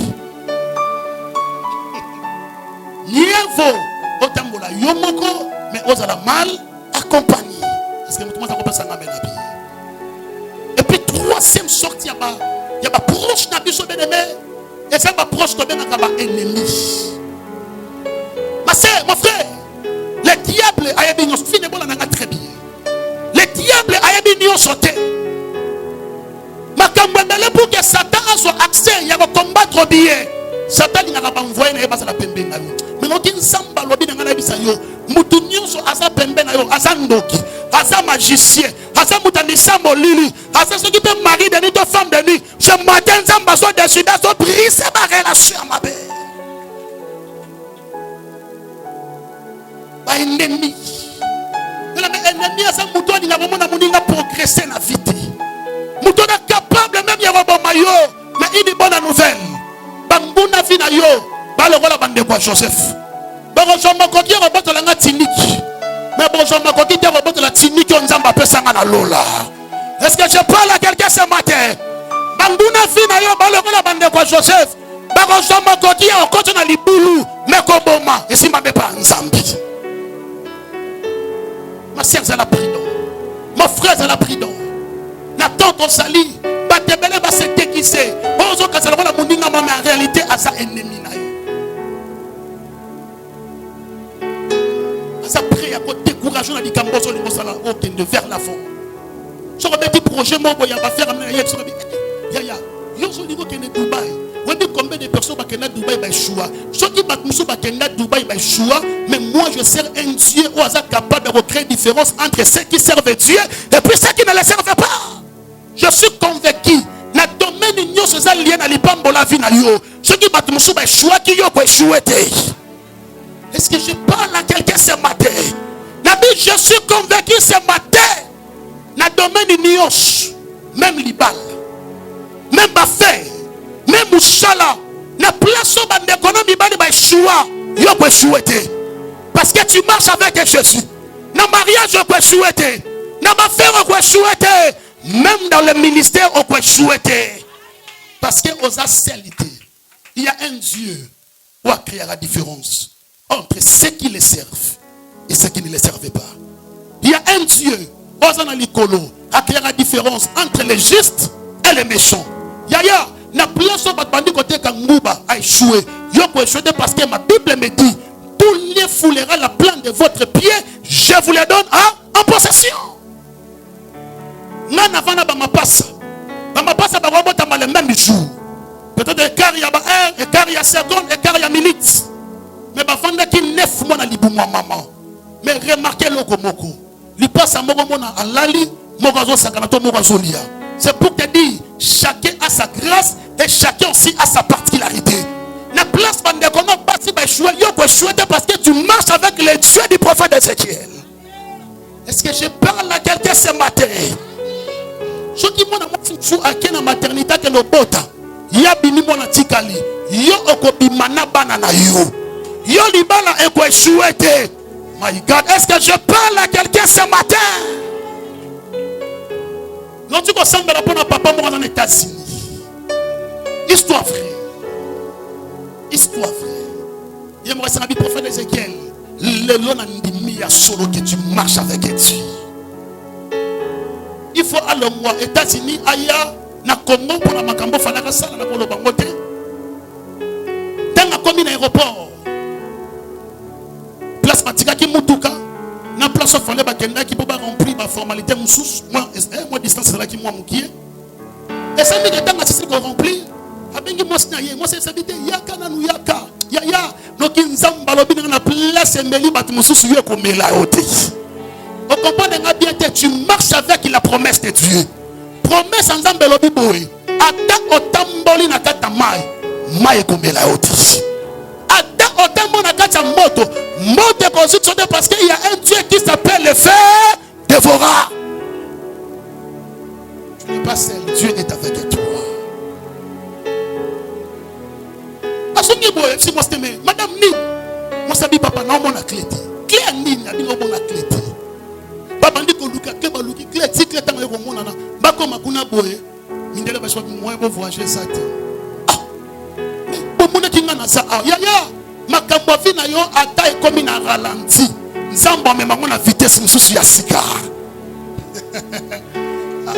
Ni info. Autant pour la Yomoko, mais vous allez mal accompagné. Est-ce que tout le monde a compris ça? Et puis, troisième sortie, il y a ma proche nabi so bien-aimé. Et c'est ma proche qui est ennemi. Ma soeur, mon frère, le diable a été très bien. Le diable a été sauté. Ma campagne pour que Satan soit accès, il y a un combattre bien. Satan n'a pas envoyé la pembe. Mais nous disons samba lobi na ngana bisa yo. Mutu nyonso asa pembe na yo, asa ndoki, asa magicien, asa mutanisa molili, asa ceux qui peuvent marier de nuit, de femmes de nuit. Ce matin samba soit décidé de briser ma relation ma belle. Ba ennemi. Ennemi asa mutu ni ngamo na muninga progresser na vite. Mutu na capable même ya robo mayo, mais une bonne nouvelle. Bambuna fina yo. Balogo la bande kwa Joseph. Bonjour ma coquille robot la tiniki. Mais bonjour ma coquille robot la tiniki on zamba pesanga na lola. Est-ce que je parle à quelqu'un ce matin? Bambuna fina yo balogo la bande kwa Joseph. Bonjour ma coquille on continue na libulu mais koboma et si mbabe pa nzambi. Ma sœur elle a pris don. Mon frère elle a pris don. La tante on sali, batebele va se déguiser. Bonjour quand ça la moninga mais en réalité à sa ennemi na yo. Ça prie à côté décourageant la dicambo sur le mosala de vers l'avant. Je remets des projets moi il va faire ya yo so niveau qui est Dubaï. On dit combien de personnes qui sont Dubaï ba choix. Ceux qui sont Dubaï ba choix, mais moi je sers un Dieu au hasard capable de créer différence entre ceux qui servent Dieu et puis ceux qui ne le servent pas. Je suis convaincu na domaine union ce ça lié na lipambo la vie na yo. Ceux qui sont ba choix qui yo ko échouer. Est-ce que je parle à quelqu'un ce matin? Je suis convaincu ce matin. Dans le domaine de Nios, même Libal, même Bafé, même Mouchala, dans la place où on économie, on va échouer. Parce que tu marches avec Jésus. Dans le mariage, on peut échouer. Dans l'affaire, on peut échouer. Même dans le ministère, on peut échouer. Parce que aux acérités, il y a un Dieu qui a créé la différence entre ceux qui les servent et ceux qui ne les servent pas. Il y a un Dieu qui a créé la différence entre les justes et les méchants. Yaya, la place où bandi côté Kangouba a échoué. Yoko échoué parce que ma Bible me dit tous les foulera la plante de votre pied, je vous les donne en possession. Nana vana ba mapasa. Ba mapasa ba robota le même jour. Peut-être écart il y a heure, écart il y a seconde, écart il y a minute. Mais bafanda qui 9 mois na libumwa maman. Mais remarquez le komoko. Li passe à moko mona alali, mokazo sakanato mokazolia. C'est pour te dire chacun a sa grâce et chacun aussi a sa particularité. Na place bande kono basi ba choix yo ko choisir parce que tu marches avec les dieux du prophète Ézéchiel. Est-ce que je parle à quelqu'un ce matin? Ce qui mona mfu akena maternité que le bota. Ya bini mona tikali. Yo okobimana bana na yo. Yo libala eko échoué. My God, est-ce que je parle à quelqu'un ce matin? Non, tu ressembles à papa moi en États-Unis. Histoire vraie. Histoire vraie. Il me reste un ami prophète Ézéchiel. Le long a solo que tu marches avec Dieu. Il faut aller moi États-Unis aya na Congo pour la makambo falaka sala na kolo bangote. Tanga comme un aéroport. Place Matikaki Mutuka. Na place au fallait bakenda qui peut pas remplir ma formalité moussous. Moi distance là qui moi moukié. Et ça me dit dans c'est qu'on remplit. Abengi moi snaye, moi c'est sabité yaka na nu yaka. Ya donc nzamba lobi na place mbeli bat moussous yo ko mela oté. On comprend bien que tu marches avec la promesse de Dieu. Promesse en Zambé lobi boy. Ata otamboli na kata mai ko mela oté. Ata otamboli na kata moto parce qu'il y a un Dieu qui s'appelle le fer dévorant. Tu n'es pas seul, Dieu est avec toi. Si moi c'était madame ni moi sabi papa non mon clé clé ni na bino bon clé papa ndi ko luka ke ba luki clé ti clé tango ko mona na ba ko makuna boye mindele ba so moi bo voyager ça te ah bo mona kinga na sa ya makambo vina yo ata e komi na ralenti nzambo me mangona vitesse mususu ya sika.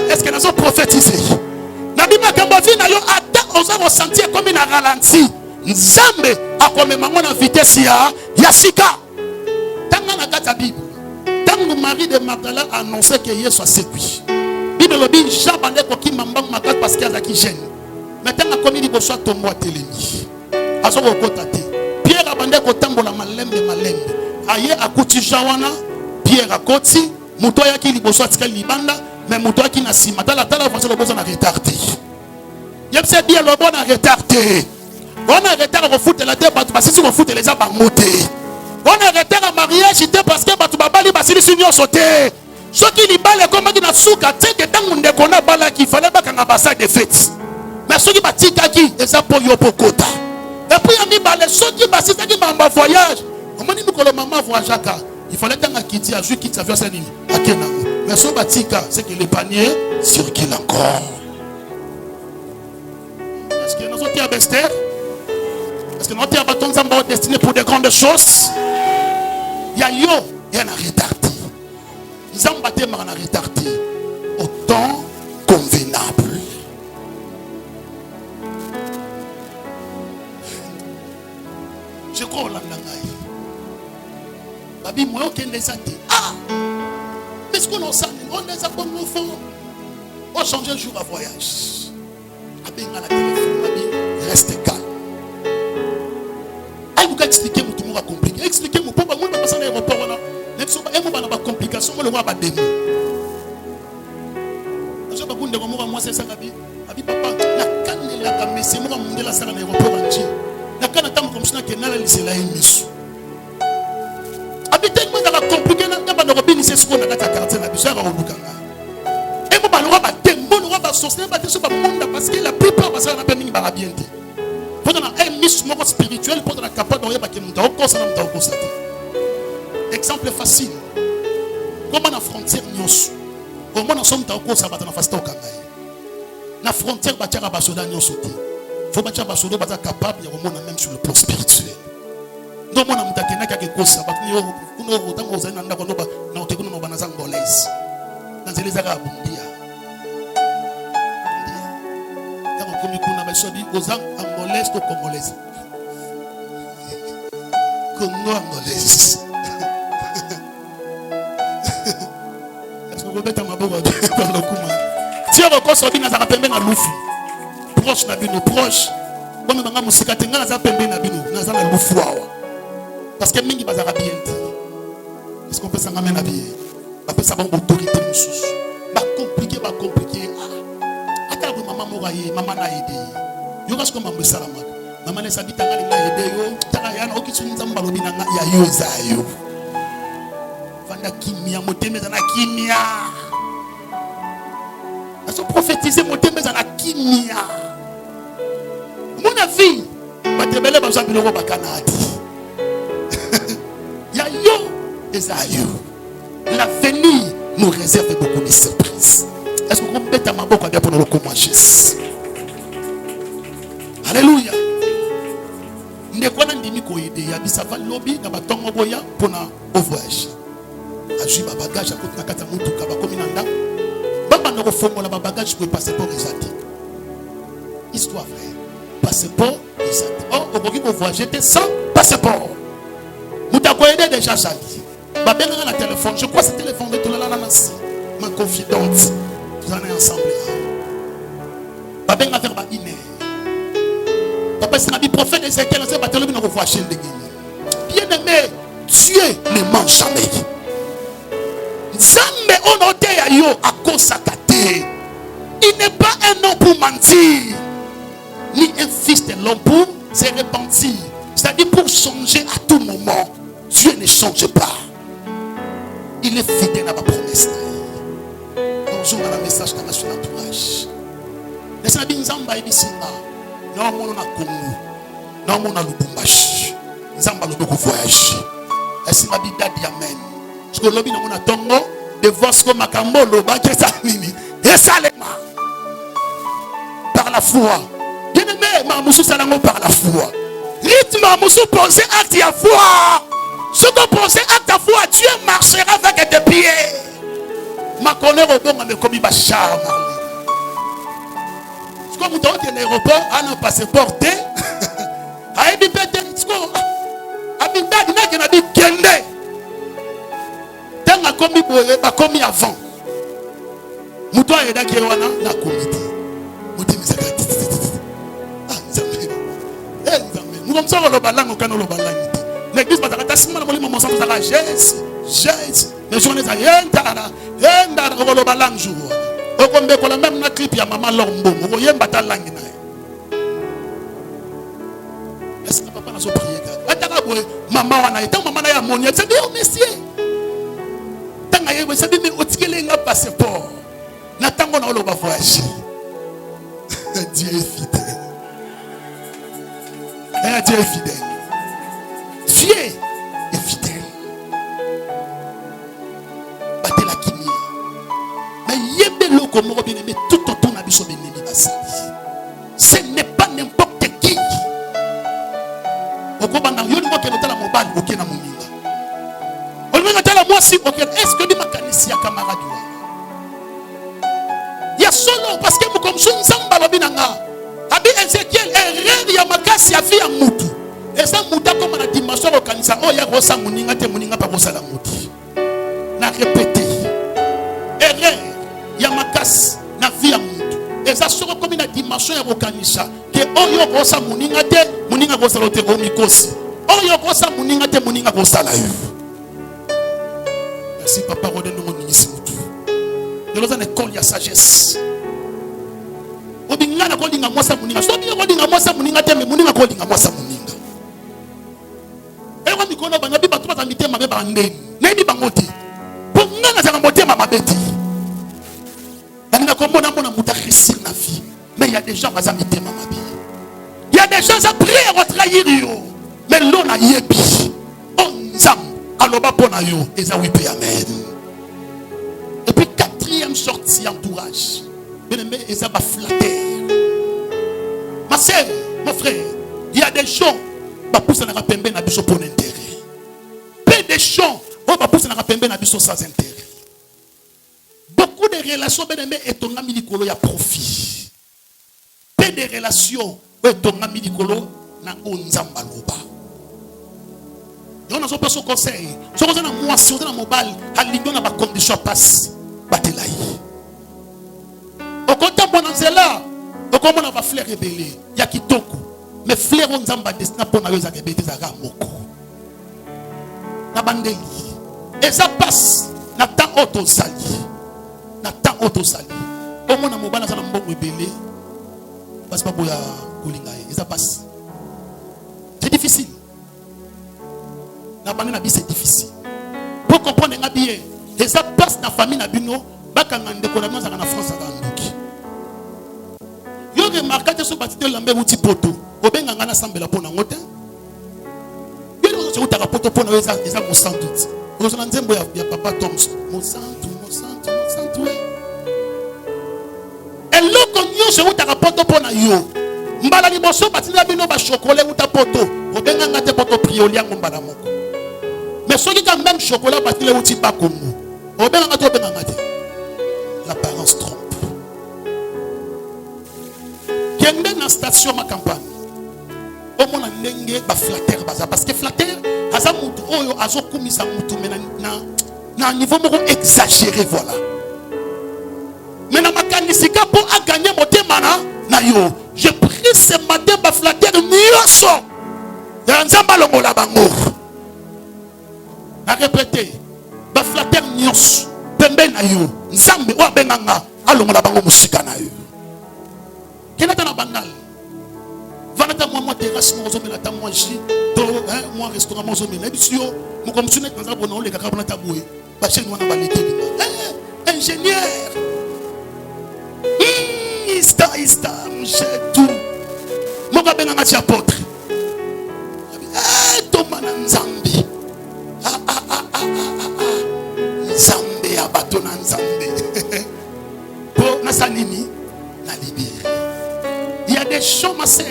Est-ce que nous avons prophétisé na bi makambo vina yo ata oza ressentir komi na ralenti nzambe akomema na vitesse ya sika. Tanga na kata Bible tango Marie de Magdala a annoncé que Yesu a séduit Bible le dit Jean bande ko ki mambang makat parce qu'il y a qui gêne mais tanga komi li boso tombo atelemi azo ko kotate Pierre a bande ko tambola malembe aye akuti jawana Pierre akoti muto ya ki li boso atika libanda mais muto ya ki na sima tala voici le boso na retardé yebse bien le bon na retardé. On a retard à foutre la terre parce que si on fout les gens par monter. On a retard à mariage parce que tu vas bali basili sur sauter. Ce qui li bale comme qui na souka teke tangu ndekona bala qui fallait pas qu'on ambassade de fête. Mais ceux qui batika qui les a pour yo pokota. Et puis on dit bale ceux qui basita qui mamba voyage. On m'a dit nous que le maman voyage aka. Il fallait tanga quitter à jouer quitte sa vie ça nini. Akena. Mais ceux batika c'est que les paniers circulent encore. Est-ce que nous autres Bester? Parce que notre bâton est destiné pour des grandes choses. Il y a un retardé. Ils ont battu un retardé. Au temps convenable. Je crois au Landangaï. Babi, moi, aucun des athées. Ah! Mais ce qu'on a ça, on les a comme nos fonds. On change un jour à voyage. Babi, à la téléphone, Babi, reste calme. Elle vous expliquer tout le monde va compliquer. Expliquez-moi pourquoi moi je passe à l'aéroport là. Et moi pas complication, moi le roi va démon. Je pas bonde moi c'est ça Gabi. Abi papa, la canne la camé c'est moi monter la salle à l'aéroport entier. La canne attend comme ça que nala lycée la émission. Abi tellement ça va compliquer là pas de robin c'est ce qu'on a dans ta quartier la bichara au Bukanga. Et moi le roi va démon, le roi va saucer pas sur pas monde parce que la plupart parce qu'on a pas mis ba bien. Pour un mission spirituel, pour la capacité de exemple facile. Comment la frontière nous comment nous sommes dans la face la frontière bâtira basoda nous sauter. Faut bâtir basoda bâtir capable de même sur le plan spirituel. Donc on a mutakena quelque chose ça batni kuno utango zaina ndako noba na utekuno noba na zangolese. Dans les arabundia. Comme kuna basodi ozang angolaise to congolaise. Congo angolaise. Est-ce que vous mettez ma boue dans le kuma? Si on recosse bien ça pembe na lufu. Proche na bino proche. Comme banga musika tenga na za pembe na bino na za na lufu awa. Parce que mingi bazara bien. Est-ce qu'on peut s'en amener à bien? Après ça bon autorité mususu. Ba compliqué. Maman a aidé. Yo parce que maman salama. Maman les habitants les aidé yo. Takayana okisunza mbalobi na ya yo zayo. Vanda kimia motembeza na kimia. Aso prophétiser motembeza na kimia. Mon avis, batebele baza biloko bakanadi. Ya yo ezayo. L'avenir nous réserve beaucoup de surprises. Est-ce que vous mettez à ma boca pour nous commencer? Alléluia. Ndekwana ndimi ko ide ya bisava lobby na batongo boya pona au voyage. Aji ba bagage akoti na kata mutu ka ba komi na nda. Baba na ko fongola ba bagage ko passeport ezati. Histoire vraie. passeport. Oh, vous voyagez sans passeport. Vous avez déjà Jali. Bah, bien dans la téléphone. Je crois que c'est le téléphone de tout le monde. Ma confidente. Vous en êtes ensemble. Bah, bien faire ma iné. Papa, c'est un prophète Ézéchiel. C'est pas tellement vous voyagez de bien aimé, Dieu ne ment jamais. Nzambe onote ya yo akosaka te. Il n'est pas un homme pour mentir, ni un fils de l'homme pour se repentir. C'est-à-dire pour changer à tout moment. Dieu ne change pas. Il est fidèle à ma promesse. Bonjour dans le message dans son entourage. Laissez-moi dire Nzamba ebisinga. Non mon na Congo. Non mon na Lubumbashi. Nzamba le beaucoup voyage. Est-ce que ma vie dit amen? Parce que l'objet n'a pas tongo de voir ce que ma cambo le bas qui est salini. Et salema. Par la foi. Bien aimé, ma moussou salango par la foi. Rythme ma moussou pensez acte à foi. Ce que pensez acte à foi, Dieu marchera avec tes pieds. Ma connaît au bon me comme il va charme. Ce que vous donnez à l'aéroport, à nos passeports, à Ebi Peten, ce que Abinda dina qui n'a dit Kende. Tant a commis pour pas commis avant. Mouton et Dakiwana n'a commis. Mouton misaka. Ah, Nzambe. Eh Nzambe. Nous comme ça on le balang au canal le balang. L'église pas ta sima na molimo monsa ta Jésus. Jésus. Les journées ça yenda le balang jour. O kombe ko la même na clip ya maman Lombo. O yemba ta langi na. Est-ce que papa n'a pas prié? Maman wana eta maman na ya moni c'est bien monsieur tanga yebo c'est bien otikele nga passeport na tango na oloba voyage. Dieu est fidèle. Dieu est fidèle. Dieu est fidèle. Batte la kimia mais yebe loko moko bien aimé tout autour na biso benemi basali. Ce n'est pas n'importe qui. Est-ce que tu as camarade? Il y a solo parce que comme son samba lobinanga. Abi Ezekiel erreur ya makasi ya vie ya mutu. Et ça muta comme la dimension au kanisa. Oh ya rosa muninga te muninga pa rosa la muti. Na répéter. Erreur ya makasi na vie ya mutu. Et ça sera comme une dimension ya kanisa. Que oh yo rosa muninga te muninga rosa lote omikosi. Oh yo rosa muninga te muninga rosa la yu. Merci papa redonne mon ministre. De l'autre école il y a sagesse. Obinga na kolinga mwasa muninga. So bien kolinga mwasa muninga te me muninga kolinga mwasa muninga. Ewa mikona bana bi batu bata mitema be bande. Neni bangoti. Pour ngana za motema mabeti. Bana komona mona muta réussir na vie. Mais il y a des gens baza mitema mabi. Il y a des gens après à trahir yo. Mais l'on a yebi. On zam aloba pona yo. Eza wipe amen. Et puis quatrième sortie entourage. Bien-aimé, ils ont flatté. Ma soeur, mon frère, il y a des gens qui poussent dans la pembe na biso pour l'intérêt. Peu de gens qui poussent dans la pembe na biso sans intérêt. Beaucoup de relations, bien-aimé, et ton ami Nicolo, il y a profit. Peu de relations, et ton ami Nicolo, na onzamba loba. On a pas son conseil. Si on a moi, si on a mobile, à l'union a condition passe, batelaï. Au compte de Bonanzela, au compte de la fleur rebelle, il y a qui toko. Mais fleur on zamba destina pour na yoza rebelle zaga moko. Na bandeli. Et ça passe. Na temps auto sali. Na temps auto sali. Au moins na mobile na mbongo rebelle. Passe pas pour ya kolinga. Et ça passe. C'est difficile. Na bande na bi c'est difficile. Pour comprendre nga bien, et ça passe na famille na bino, bakanga ndeko na mwanza na France ka ndoki. Yo remarqué que ce batite lambe uti poto, obenga ngana sambela pona ngote. Yo zo utaka poto pona eza mo sans doute. Ozo na nzembo ya papa Thomas, mo santu. Et loko nyo zo utaka poto pona yo. Mbala ni boso batite na bino ba chocolat uta poto, obenga ngate poto prioli ngo mbala moko. Mais celui qui a même chocolat parce qu'il est outil pas comme nous. L'apparence trompe. Kende na station ma campagne. Au moins ndenge ba flatter baza parce que flatter aza mutu oyo azokumisa mutu mena na niveau moko exagéré voilà. Mais na makanisika pour a gagner motema na yo. J'ai pris ce matin ba flatter nyonso. Ya nzamba longola bango. A répéter ba flatter nyonso pembe na yo. Nzambe o benganga alongola bango musika na yo. Kenata na bangal. Vanata moi terrasse moi zomela ta moi ji to moi restaurant moi zomela bisio mo comme sunet dans abona on le kaka bona taboué ba chez nous na ba leke ingénieur ista j'ai tout mo ka benga ngati apôtre to mana nzambi nzambe abato na nzambe po na sanini na libéré. Il y a des gens ma sœur.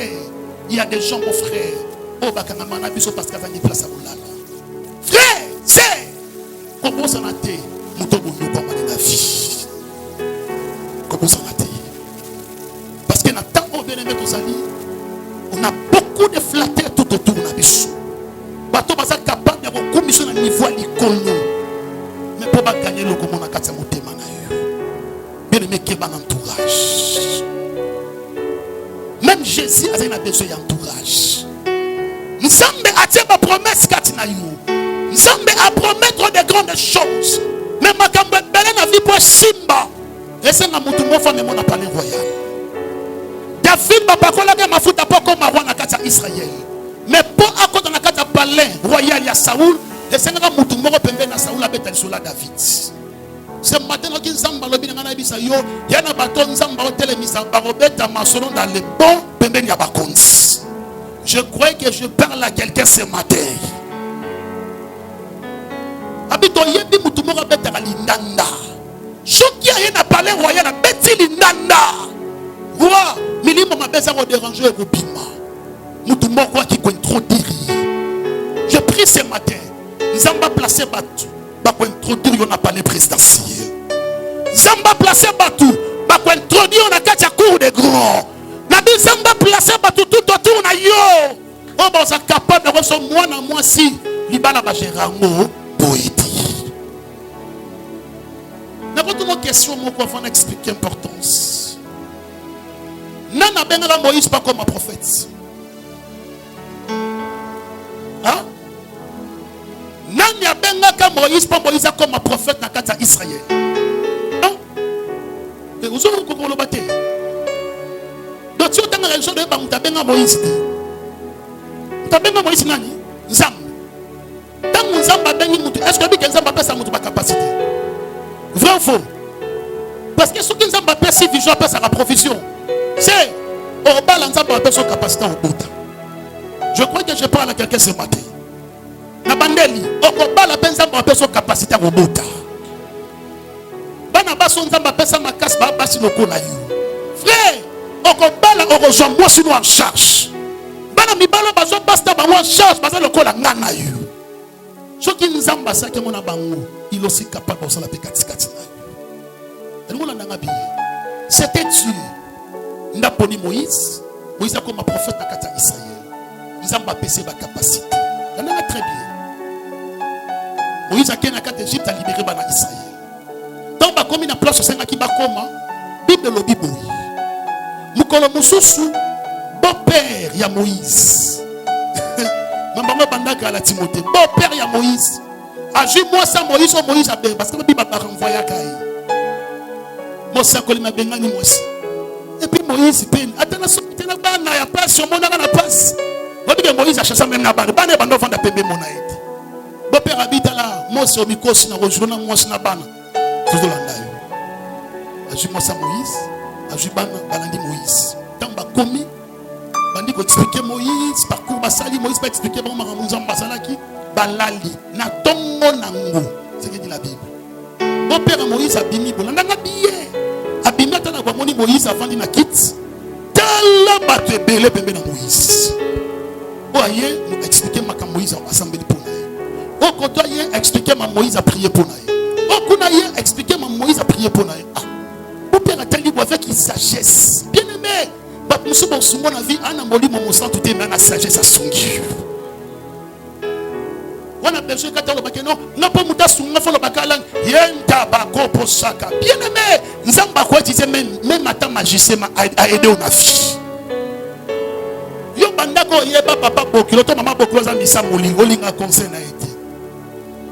Il y a des gens, mon frère. Oh, bakanga mana biso parce qu'il y a une place à boulala. Frère, c'est comment ça n'a été mutobo yo comme la vie. Comment ça n'a été? Parce que na tant on bien aimé nos amis, on a beaucoup de flatteurs tout autour na biso. Bato baza capable de commission na niveau à l'icône. Mais pour pas gagner le comment on a katsa motema na yo. Bien aimé qui est ban entourage. Même Jésus a besoin d'entourage. Nzambe a dit ma promesse katina yo. Nzambe a promettre de grandes choses. Mais ma kambe belle na vie pour Simba. Et c'est na mutu mo femme mon palais royal. David papa kola ga mafuta poko marwa na kata Israël. Mais pour akota na kata palais royal ya Saoul, et c'est na mutu mo pembe na Saoul abeta sur la David. Ce matin, il y a un bâton dans les bons. Je crois que je parle à quelqu'un ce matin. Habito yebi mutumora beta lindanda. Choki a na parler royal na beti lindanda. Roi, milimo mabeza ko déranger ko bima. Mutumoko qui contredire. Je prie ce matin. Nzamba placer batu. Ba ko introduire on a parlé présidentiel. Nzamba placer batu. Ba ko introduire on a katia cour des grands. Na bi Nzamba placer batu tout autour na yo. On va être capable de recevoir moi na moi si libala ba gerango poétique. Na ko une question mon ko va expliquer l'importance. Nana benala Moïse pas comme un prophète. Hein? Nani a bengaka Moïse pas Moïse comme un prophète na kata Israël. Non? Et vous avez comment le battre? Donc si on a raison de ba benga Moïse. Ta benga Moïse nani? Nzambe. Tant Nzambe bengi mutu, est-ce que Nzambe pesa mutu ba capacité? Vrai ou faux? Parce que ce que Nzambe pesa si vision pesa la profession. C'est au bas Nzambe pesa son capacité au bout. Je crois que je parle à quelqu'un ce matin. Na bandeli okoba la penza mba son capacité au bota bana baso nzamba pesa makasi ba basi lokola yo frère okoba la orozo moi sino en charge bana mibalo bazo basta ba en charge baza lokola ngana yo soki nzamba sake mona bango il aussi capable de la pekati kati na yo mona nanga bi c'était Dieu ndaponi Moïse a comme un prophète na kata Israël nzamba pesa ba capacité nanga très bien. Moïse a été en Égypte a libéré Israël. Tant que comme une place au Sénat qui va comme Bible le Bible. Mukolo mususu beau-père ya Moïse. Maman bandaka la Timothée. Beau-père ya Moïse. Agi moi ça Moïse ou Moïse a bien parce que la Bible a renvoyé à Kaï. Moi ça que m'a bengani moi aussi. Et puis Moïse peine. Attends na bana ya place sur mon na place. Moïse a chassé même na bana. Bana bando vanda pembe monaïde. Bon père habite là, moi c'est au micro, c'est dans le moi c'est dans bana. Tout le monde. Agi moi ça Moïse, agi bana balandi Moïse. Tant ba commis, bandi ko expliquer Moïse, parcours basali Moïse pas expliquer bon maman nzamba basalaki, balali na tongo nango. C'est ce que dit la Bible. Bon père Moïse a bimi bolanda na billet. Abimi atana kwa moni Moïse avant na kit. Tala bato ebele pembe na Moïse. Voyez, nous expliquer ma Moïse en assemblée pour nous. Au contraire, expliquer ma Moïse a prié pour nous. Au contraire, expliquer ma Moïse a prié pour nous. Ah, mon père a tellement avec une sagesse. Bien aimé, ma musu bosungo na vie ana molimo mosantu te mais na sagesse asungi. On a besoin quand on va non pas muta sunga fo lo bakala yenda bako posaka. Bien aimé, nzamba ko disait même ata magicien a aidé on a vie. Yo bandako yeba papa bokilo to mama bokilo za misa molingo linga conseil na été.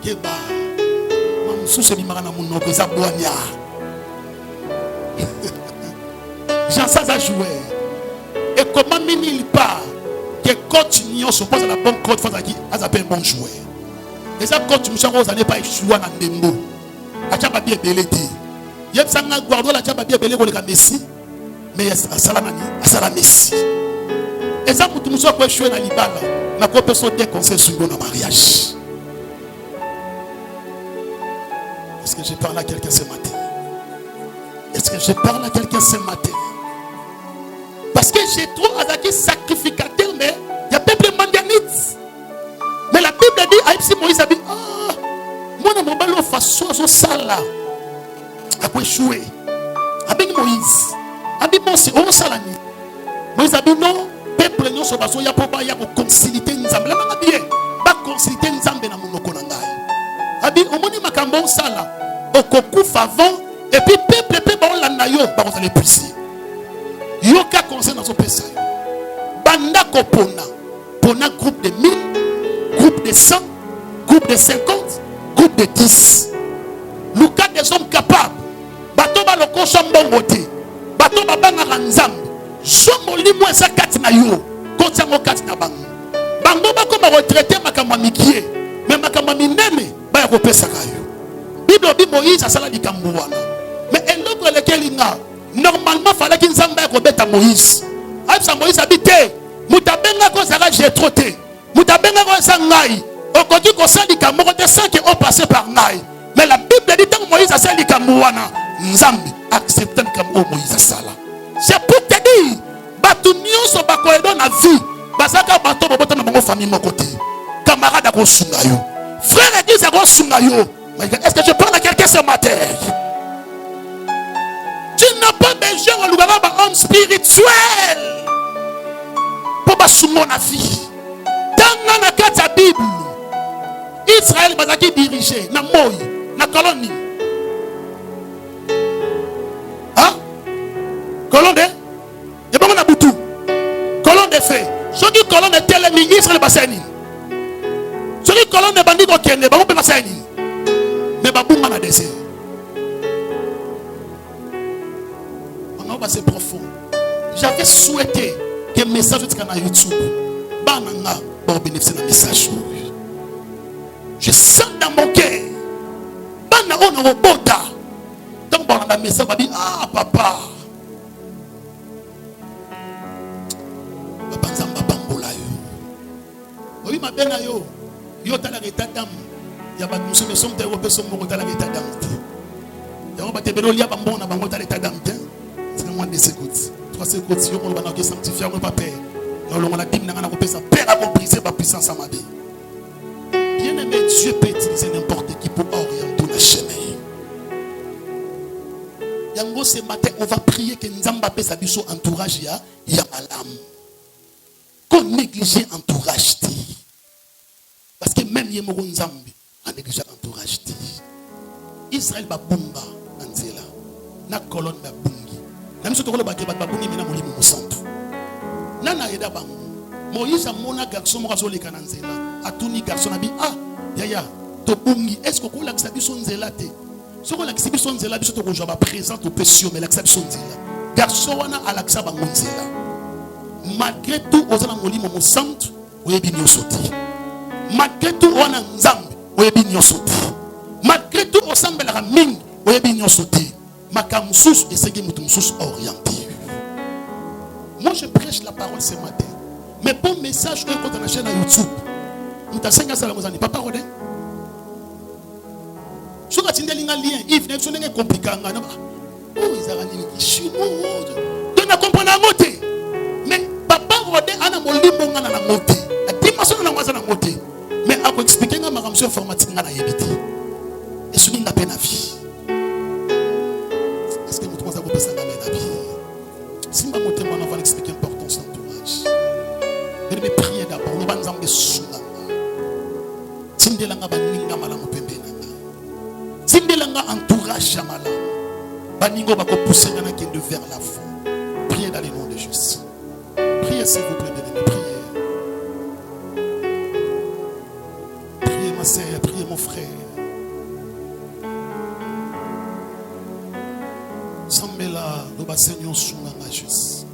Keba mamsusu limaka na munoko za boanya. Jean ça a joué. Et comment il part que coach Nyon s'oppose à la bonne coach face à qui a un bon joueur. Et ça coach Mouchango ça n'est pas joué dans Dembo. A chapa bien belé dit. Yep sanga Guardiola chapa bien belé pour le Messi. Mais Salamani, Salam Messi. Et ça pour tout monde quoi jouer dans Libala. Na ko personne des conseils sur le mariage. Est-ce que je parle à quelqu'un ce matin? Est-ce que je parle à quelqu'un ce matin? Parce que j'ai trop attaqué sacrificateur, mais il y a peuple manganite. Mais la Bible dit, Aïpsi Moïse a dit, ah, moi, je ne vais pas faire ça, ça là. À quoi échouer? Avec Moïse. Avec moi, c'est on salani. Moïse a dit, non, peuple, non, il y a pas de concilité, nous avons bien. Pas concilité, nous avons bien. A dit, on m'a dit, ma cambon sala. Au coco favant, et puis peuple, on l'a naïo, on va l'épuiser. Yoka conseil dans son pesa. Banda kopona. Pona groupe de 1000, groupe de 100, groupe de 50, groupe de 10. Le cas des hommes capables. Bato ba loko shambongote. Bato ba banga ranzam. Somo limo esa kati na yo. Koti yango kati na bango. Bango ba koma retraité makamwa mikie. Mais makamwa minene ba ya kopesa kayo. Bible bi Moïse asala likambo wana. Mais eloko lequel inga. Normalement, il fallait qu'il s'en mette à Moïse. Moïse habite. Moutabenga ko sera j'ai trotté. Moutabenga ko sangai. Okoti ko sali kamoko de sang qui ont passé par ngai. Mais la Bible dit que Moïse a sali kamouana. Nzambi accepte comme Moïse a sala. C'est pour te dire, batu nyonso bakoedo na vie. Basaka bato bobota na bango famille mon côté. Camarade à ko sungayo. Frère église à ko sungayo. Est-ce que je parle à quelqu'un ce matin? Tu n'as pas besoin de homme spirituel pour passer mon vie. Dans la carte de la Bible, Israël va diriger na Moï, na colonie. Hein? Colonne de? Et bon, on a boutou. Colonne de fait. Ceux qui colonne de tel ami, Israël va s'aîner. Ceux qui colonne de bandits, on peut pas s'aîner. Mais babou m'a désert. C'est profond. J'avais souhaité que le message soit sur YouTube. Bananga, pour bénéficier d'un message. Je sens dans mon cœur. Bananga, on a un bota. Donc, on a un message, on va dire, ah, papa. Papa, Nzamba, Bambola, yo. Oui, ma belle, yo. Yo, t'as la réta d'âme. Il y a pas de nous, mais sommes européens, sommes morts, t'as la réta d'âme. Il y a pas de bélo, il y a pas de bon, on a l'état d'âme. C'est moins de secondes. 3 secondes, si on va sanctifier, on ne va pas perdre. On a dit que ça perd à compriser par puissance à ma vie. Bien aimé, Dieu peut utiliser n'importe qui pour orienter le chemin. Yango, ce matin, on va prier que Nzamba peut s'habiller entourage, il y a malam. Qu'on néglige entourage. Parce que même Yemoro Nzambi a négligé entourage. Israël va bomba, Anzela. Na colonne va bomba. Même si tu as un baguette, tu as un centre. Nana eda bango. Moïse a mon garçon, moi je l'ai cananzela. A tout ni garçon a dit ah yaya to bungi. Est-ce que qu'on l'accepte son zélate? Ce qu'on l'accepte son zélate, c'est que je vais présenter au péché, mais l'accepte son zélate. Garçon wana a l'accepte bango zélate. Malgré tout, aux gens moli mon centre, où est bien sauté. Malgré tout, on a nzambe, où est bien sauté. Malgré tout, on semble la mine, où est bien sauté. Makamsous et c'est que nous orienté. Moi je prêche la parole ce matin. Mais bon message que quand on a chaîne à YouTube, nous t'enseignons ça la pas parole. Si tu as un lien, il est compliqué. Oh, ils ont un chinois. Tu ne comprends pas. Mais papa, on a mon limon dans la moté. La dimension de la moté. Mais à expliquer ma ramsure informatique dans la yébité. Et ce n'est pas peine à vie. Est-ce que nous trouvons ça pour ça dans la vie? Si je vais expliquer un peu. tindelanga baninga malamu pembeni nanga. Tindelanga entourage ya malamu. Baningo bako pousser ngana kende vers l'avant. Priez dans le nom de Jésus. Priez s'il vous plaît, bien-aimés, priez. Priez ma sœur, priez mon frère. Sambela, le Seigneur sunanga Jésus.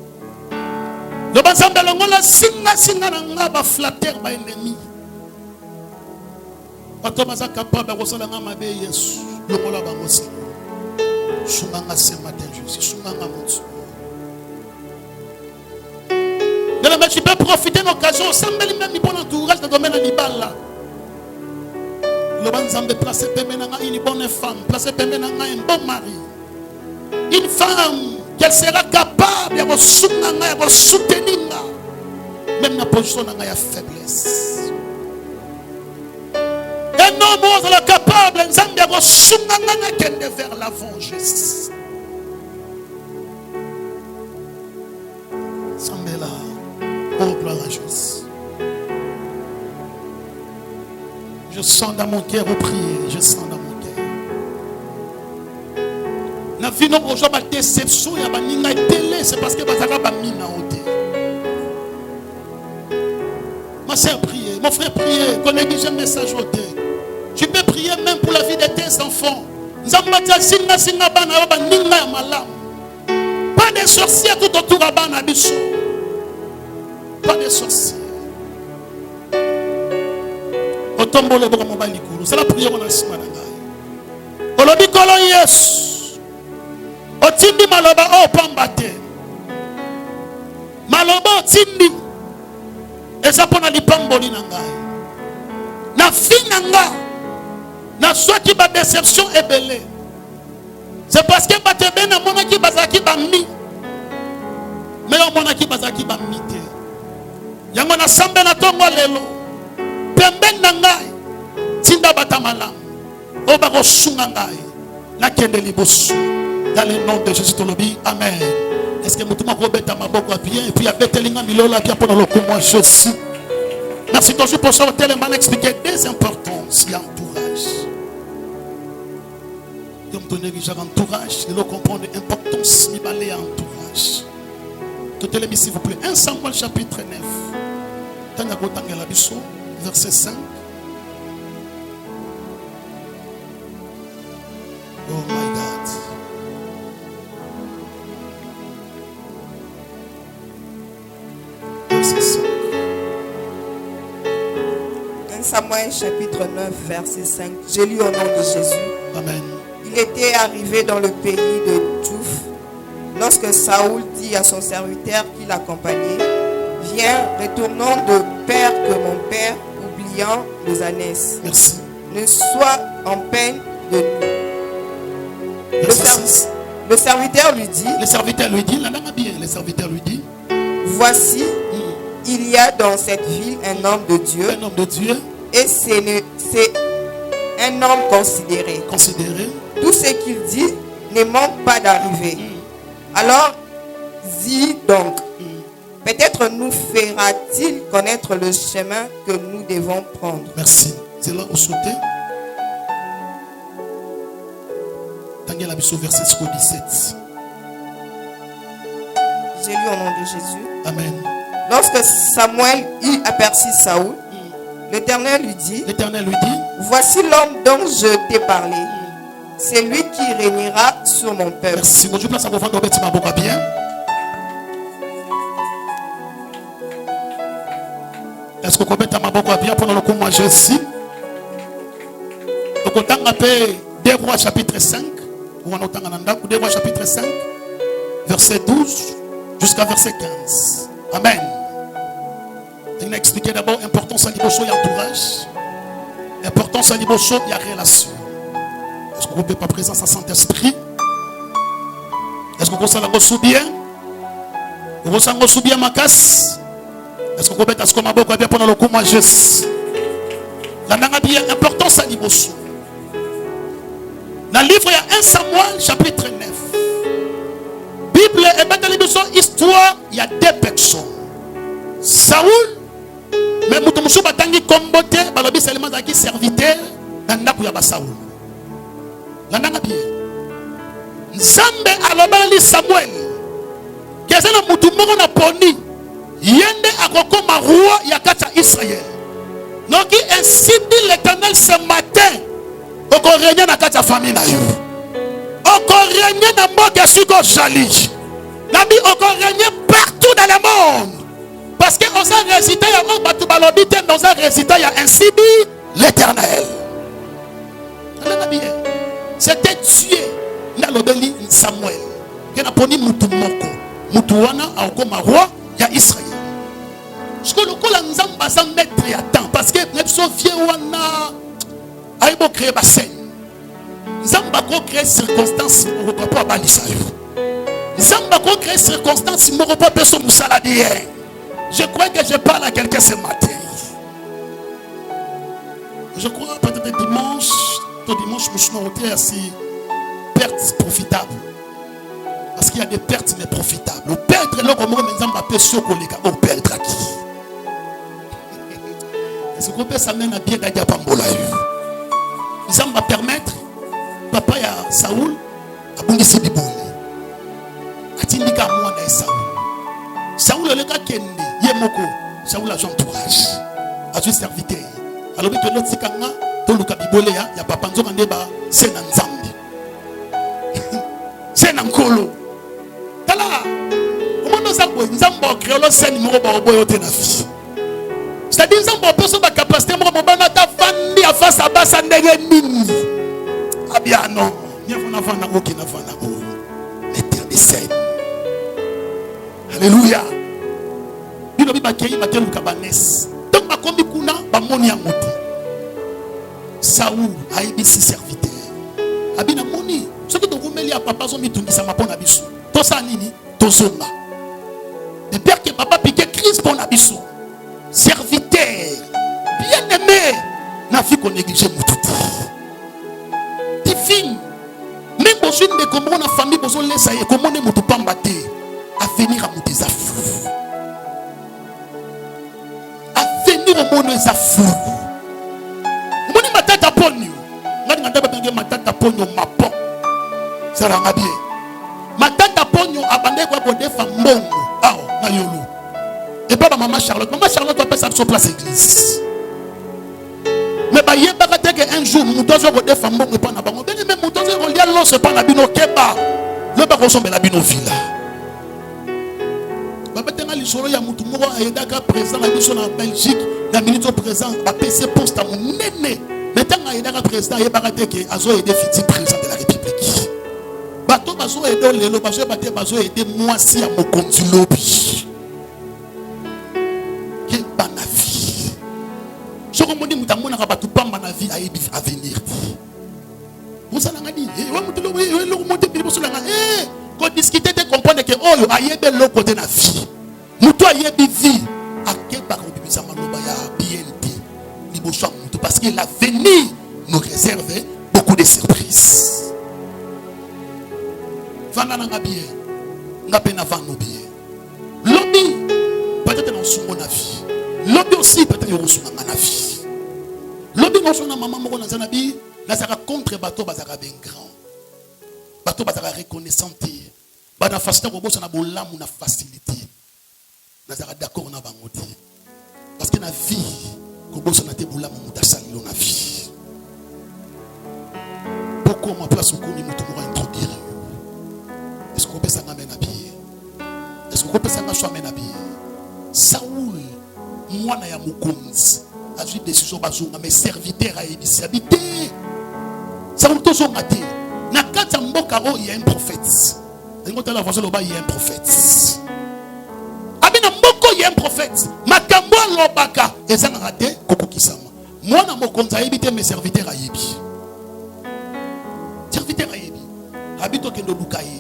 Le Sambela ngola singa nanga ba flatter ba ennemi. Bato baza capable de recevoir mabe Yesu. Le ngola bango Seigneur. Sunanga ce matin Jésus, sunanga mon Dieu. Mais tu peux profiter de l'occasion. Sambeli même bon entourage de domaine libala. Le Banzambe placé Pemenanga une bonne femme, placé Pemenanga un bon mari. Une femme qu'elle sera capable de soutenir, même dans la position de faiblesse. Un homme sera capable de soutenir vers l'avant Jésus. Sambela. Oh, gloire à Jésus. Je sens dans mon cœur au prier. Je sens dans mon cœur. La vie non aujourd'hui ma déception ya baninga télé c'est parce que bazaka ba mina oté. Ma sœur prier, mon frère prier, qu'on néglige un message oté. Tu peux prier même pour la vie de tes enfants. Nzamba singa bana yo baninga ya malamu. Pas de sorciers tout autour à bana biso. Pas de sorciers. C'est la prière qu'on a ici. Olobi kolo Yesu. Otindi maloba o pambate. Maloba otindi. Eza pona lipamboli na ngai. Na fi na nga. Na soki ba déception ebele. C'est parce que batebe na mona ki bazaki ba mi. Mais on mona ki bazaki ba mi te. Yango na sambe na tongo lelo pemben na ngai tinda batamala oba ko sunga ngai na kende liboso dans le nom de Jésus tolobi amen. Est-ce que mutuma ko beta maboko bien et puis abetelinga milola bien pour le comment Jésus. Merci toujours pour ça tellement expliquer des importances et entourage. Comme donner déjà entourage, il faut comprendre l'importance de balai entourage. Tout est mis s'il vous plaît. 1 Samuel chapitre 9. Verset 5. Oh my God. Verset 5. 1 Samuel chapitre 9 verset 5. J'ai lu au nom de Jésus. Amen. Il était arrivé dans le pays de Touf lorsque Saoul dit à son serviteur qui l'accompagnait: viens, retournons de père que mon père, oubliant les ânesses. Merci. Ne sois en peine de nous. Le serviteur lui dit, le serviteur lui dit, voici, il y a dans cette ville un homme de Dieu. Un homme de Dieu. Et c'est un homme considéré. Tout ce qu'il dit ne manque pas d'arriver. Alors, dis donc, peut-être nous fera-t-il connaître le chemin que nous devons prendre. Merci. C'est là où sauter. Tanguy la Bisso, verset 17. J'ai lu au nom de Jésus. Amen. Lorsque Samuel eut aperçu Saoul, l'Éternel lui dit, voici l'homme dont je t'ai parlé. C'est lui qui régnera sur mon peuple. Merci. Bonjour, place à vos ventes, bien. Est-ce que vous pouvez mettre bien pendant le coup moi Jésus? Donc on a appelé 2 Rois chapitre 5. Ou on a 2 Rois chapitre 5, verset 12 jusqu'à verset 15. Amen. Il a expliqué d'abord l'importance à l'immotion et l'entourage. L'importance à l'immotion et la relation. Est-ce que vous pouvez pas présence à Saint-Esprit? Est-ce que vous avez bien? Vous avez bien ma casse? Est-ce que vous pouvez être bien pendant le coup moi Jésus? La nana bien importance à l'immotion. Dans le livre, il y a 1 Samuel chapitre 9. Bible et dans l'histoire, il y a 2 personnes. Saoul Mais Moutoumoussou Batangi Kombote, Balobi Seulement qui serviteur, Nanda Kouya Basaoul. Nanda bien. Nzambe alobali Samuel. Kezana Moutoumouko na poni. Yende akoko ma roi yakata Israël. Donc ainsi dit l'Éternel ce matin. Oko régner na kata famille na yo. Oko régner na mboka siko jali. Nabi oko régner partout dans le monde. Parce que on a récité dans un récité, il y a ainsi dit l'Éternel. C'était tué dans l'obéli Samuel. Il a pris Moutoumoko. Moutouana a encore ma roi, il y a Israël. Ce que le col en Zamba s'en mettre à temps. Parce que nous sommes fiers à a créé ma scène. Zamba créé circonstances pour ne pas baliser. Zamba créé circonstances pour ne pas personne moussaladir. Je crois que je parle à quelqu'un ce matin. Je crois peut-être dimanche, nous sommes assez pertes profitables. Parce qu'il y a des pertes mais profitables. Au perdre, là, comme on m'appelle Sokolika, au perdre à qui? Est-ce qu'on peut s'amener à bien d'ailleurs Pambola? Ça va permettre, papa ya Saoul, à Bungisi Bibouli. A Tindika Mouana et Saoul. Saoul le gars Kende, Yemoko, Saoul a son entourage, a son serviteur. Alors, que l'autre Sikanga, Toluka Bibolea, il y a papa Nzoma Neba, c'est Nanzambi. C'est Nankolo. Tala, comment nous avons Nzamba créole, c'est numéro Baroboyo Tenafi. C'est-à-dire que nous avons la capacité de faire face à Bassa Négémini. Ah bien non. L'éternel scène. Alléluia. Il y a des cabanes. Donc, je suis venu à Moti. Saoul a été si serviteur. Abina Moni. Ce que vous mettez à papa, vous mettez à papa Nabisu. Tout ça, Nini, tout ça. De père que papa piqué Christ pour Nabisu. Serviteur, bien aimé, n'a vu qu'on néglige Moutouti. Divine, même besoin de comment on a famille, besoin de laisser, comment on est Moutoupambaté, à venir à Moutizafou. À venir au monde des affous. Mon ma tête à pognon. Ma tête à pognon, ma peau. Ça va bien. Ma tête à pognon, abandonné quoi pour des femmes bonnes. Ah, na yolo. Et pas maman Charlotte. Maman Charlotte va passer sur place église. Mais bah y a un jour, nous devons des femmes bonnes pas na bango. Mais nous devons lier l'os pas na bino keba. Le ba ressemble la bino villa. Baba tenga lisolo ya mutu moko ayedaka président la mission en Belgique, la ministre présent a PC poste à mon néné. Mais tant ayedaka président yebaka te que azo aider fiti président de la République. Bato bazo aider lelo bazo aider moi si à mon konzi lobby. Ce que je dis, c'est que je ne pas vie à venir. Vous allez dire, quand discuter, de comprendre que oh, il y a de l'autre côté de la vie. Nous, il y a des vies. À quel part on peut BNT, parce que l'avenir nous réserve beaucoup de surprises. Vandana bien, n'a pas nos billets. Lobby, peut-être dans son vie. Lobby aussi, peut-être dans son vie. Lobby non seulement maman moko na zanabi na saka contre bateau bazaka ben grand bateau bazaka reconnaissant ba na facilité ko bossa na bolamu na facilité na saka d'accord na bango te parce que na vie ko bossa na te bolamu mutasali lo na vie pourquoi ma place ko ni mutu mo introduire est-ce qu'on peut ça m'amène à pied est-ce qu'on peut ça m'achoir amène à pied Saoul moi na ya mukonzi a vu décision bazonga mais serviteur a été habité. Ça vous tous ont maté. Na kata mboka ro il y a un prophète. Ngota la façon loba il y a un prophète. Abina mboko il y a un prophète. Makambo lobaka ezanga raté koko kisama. Moi na mokonza habité mes serviteurs a yebi. Serviteur a yebi. Habito kendo lukaye.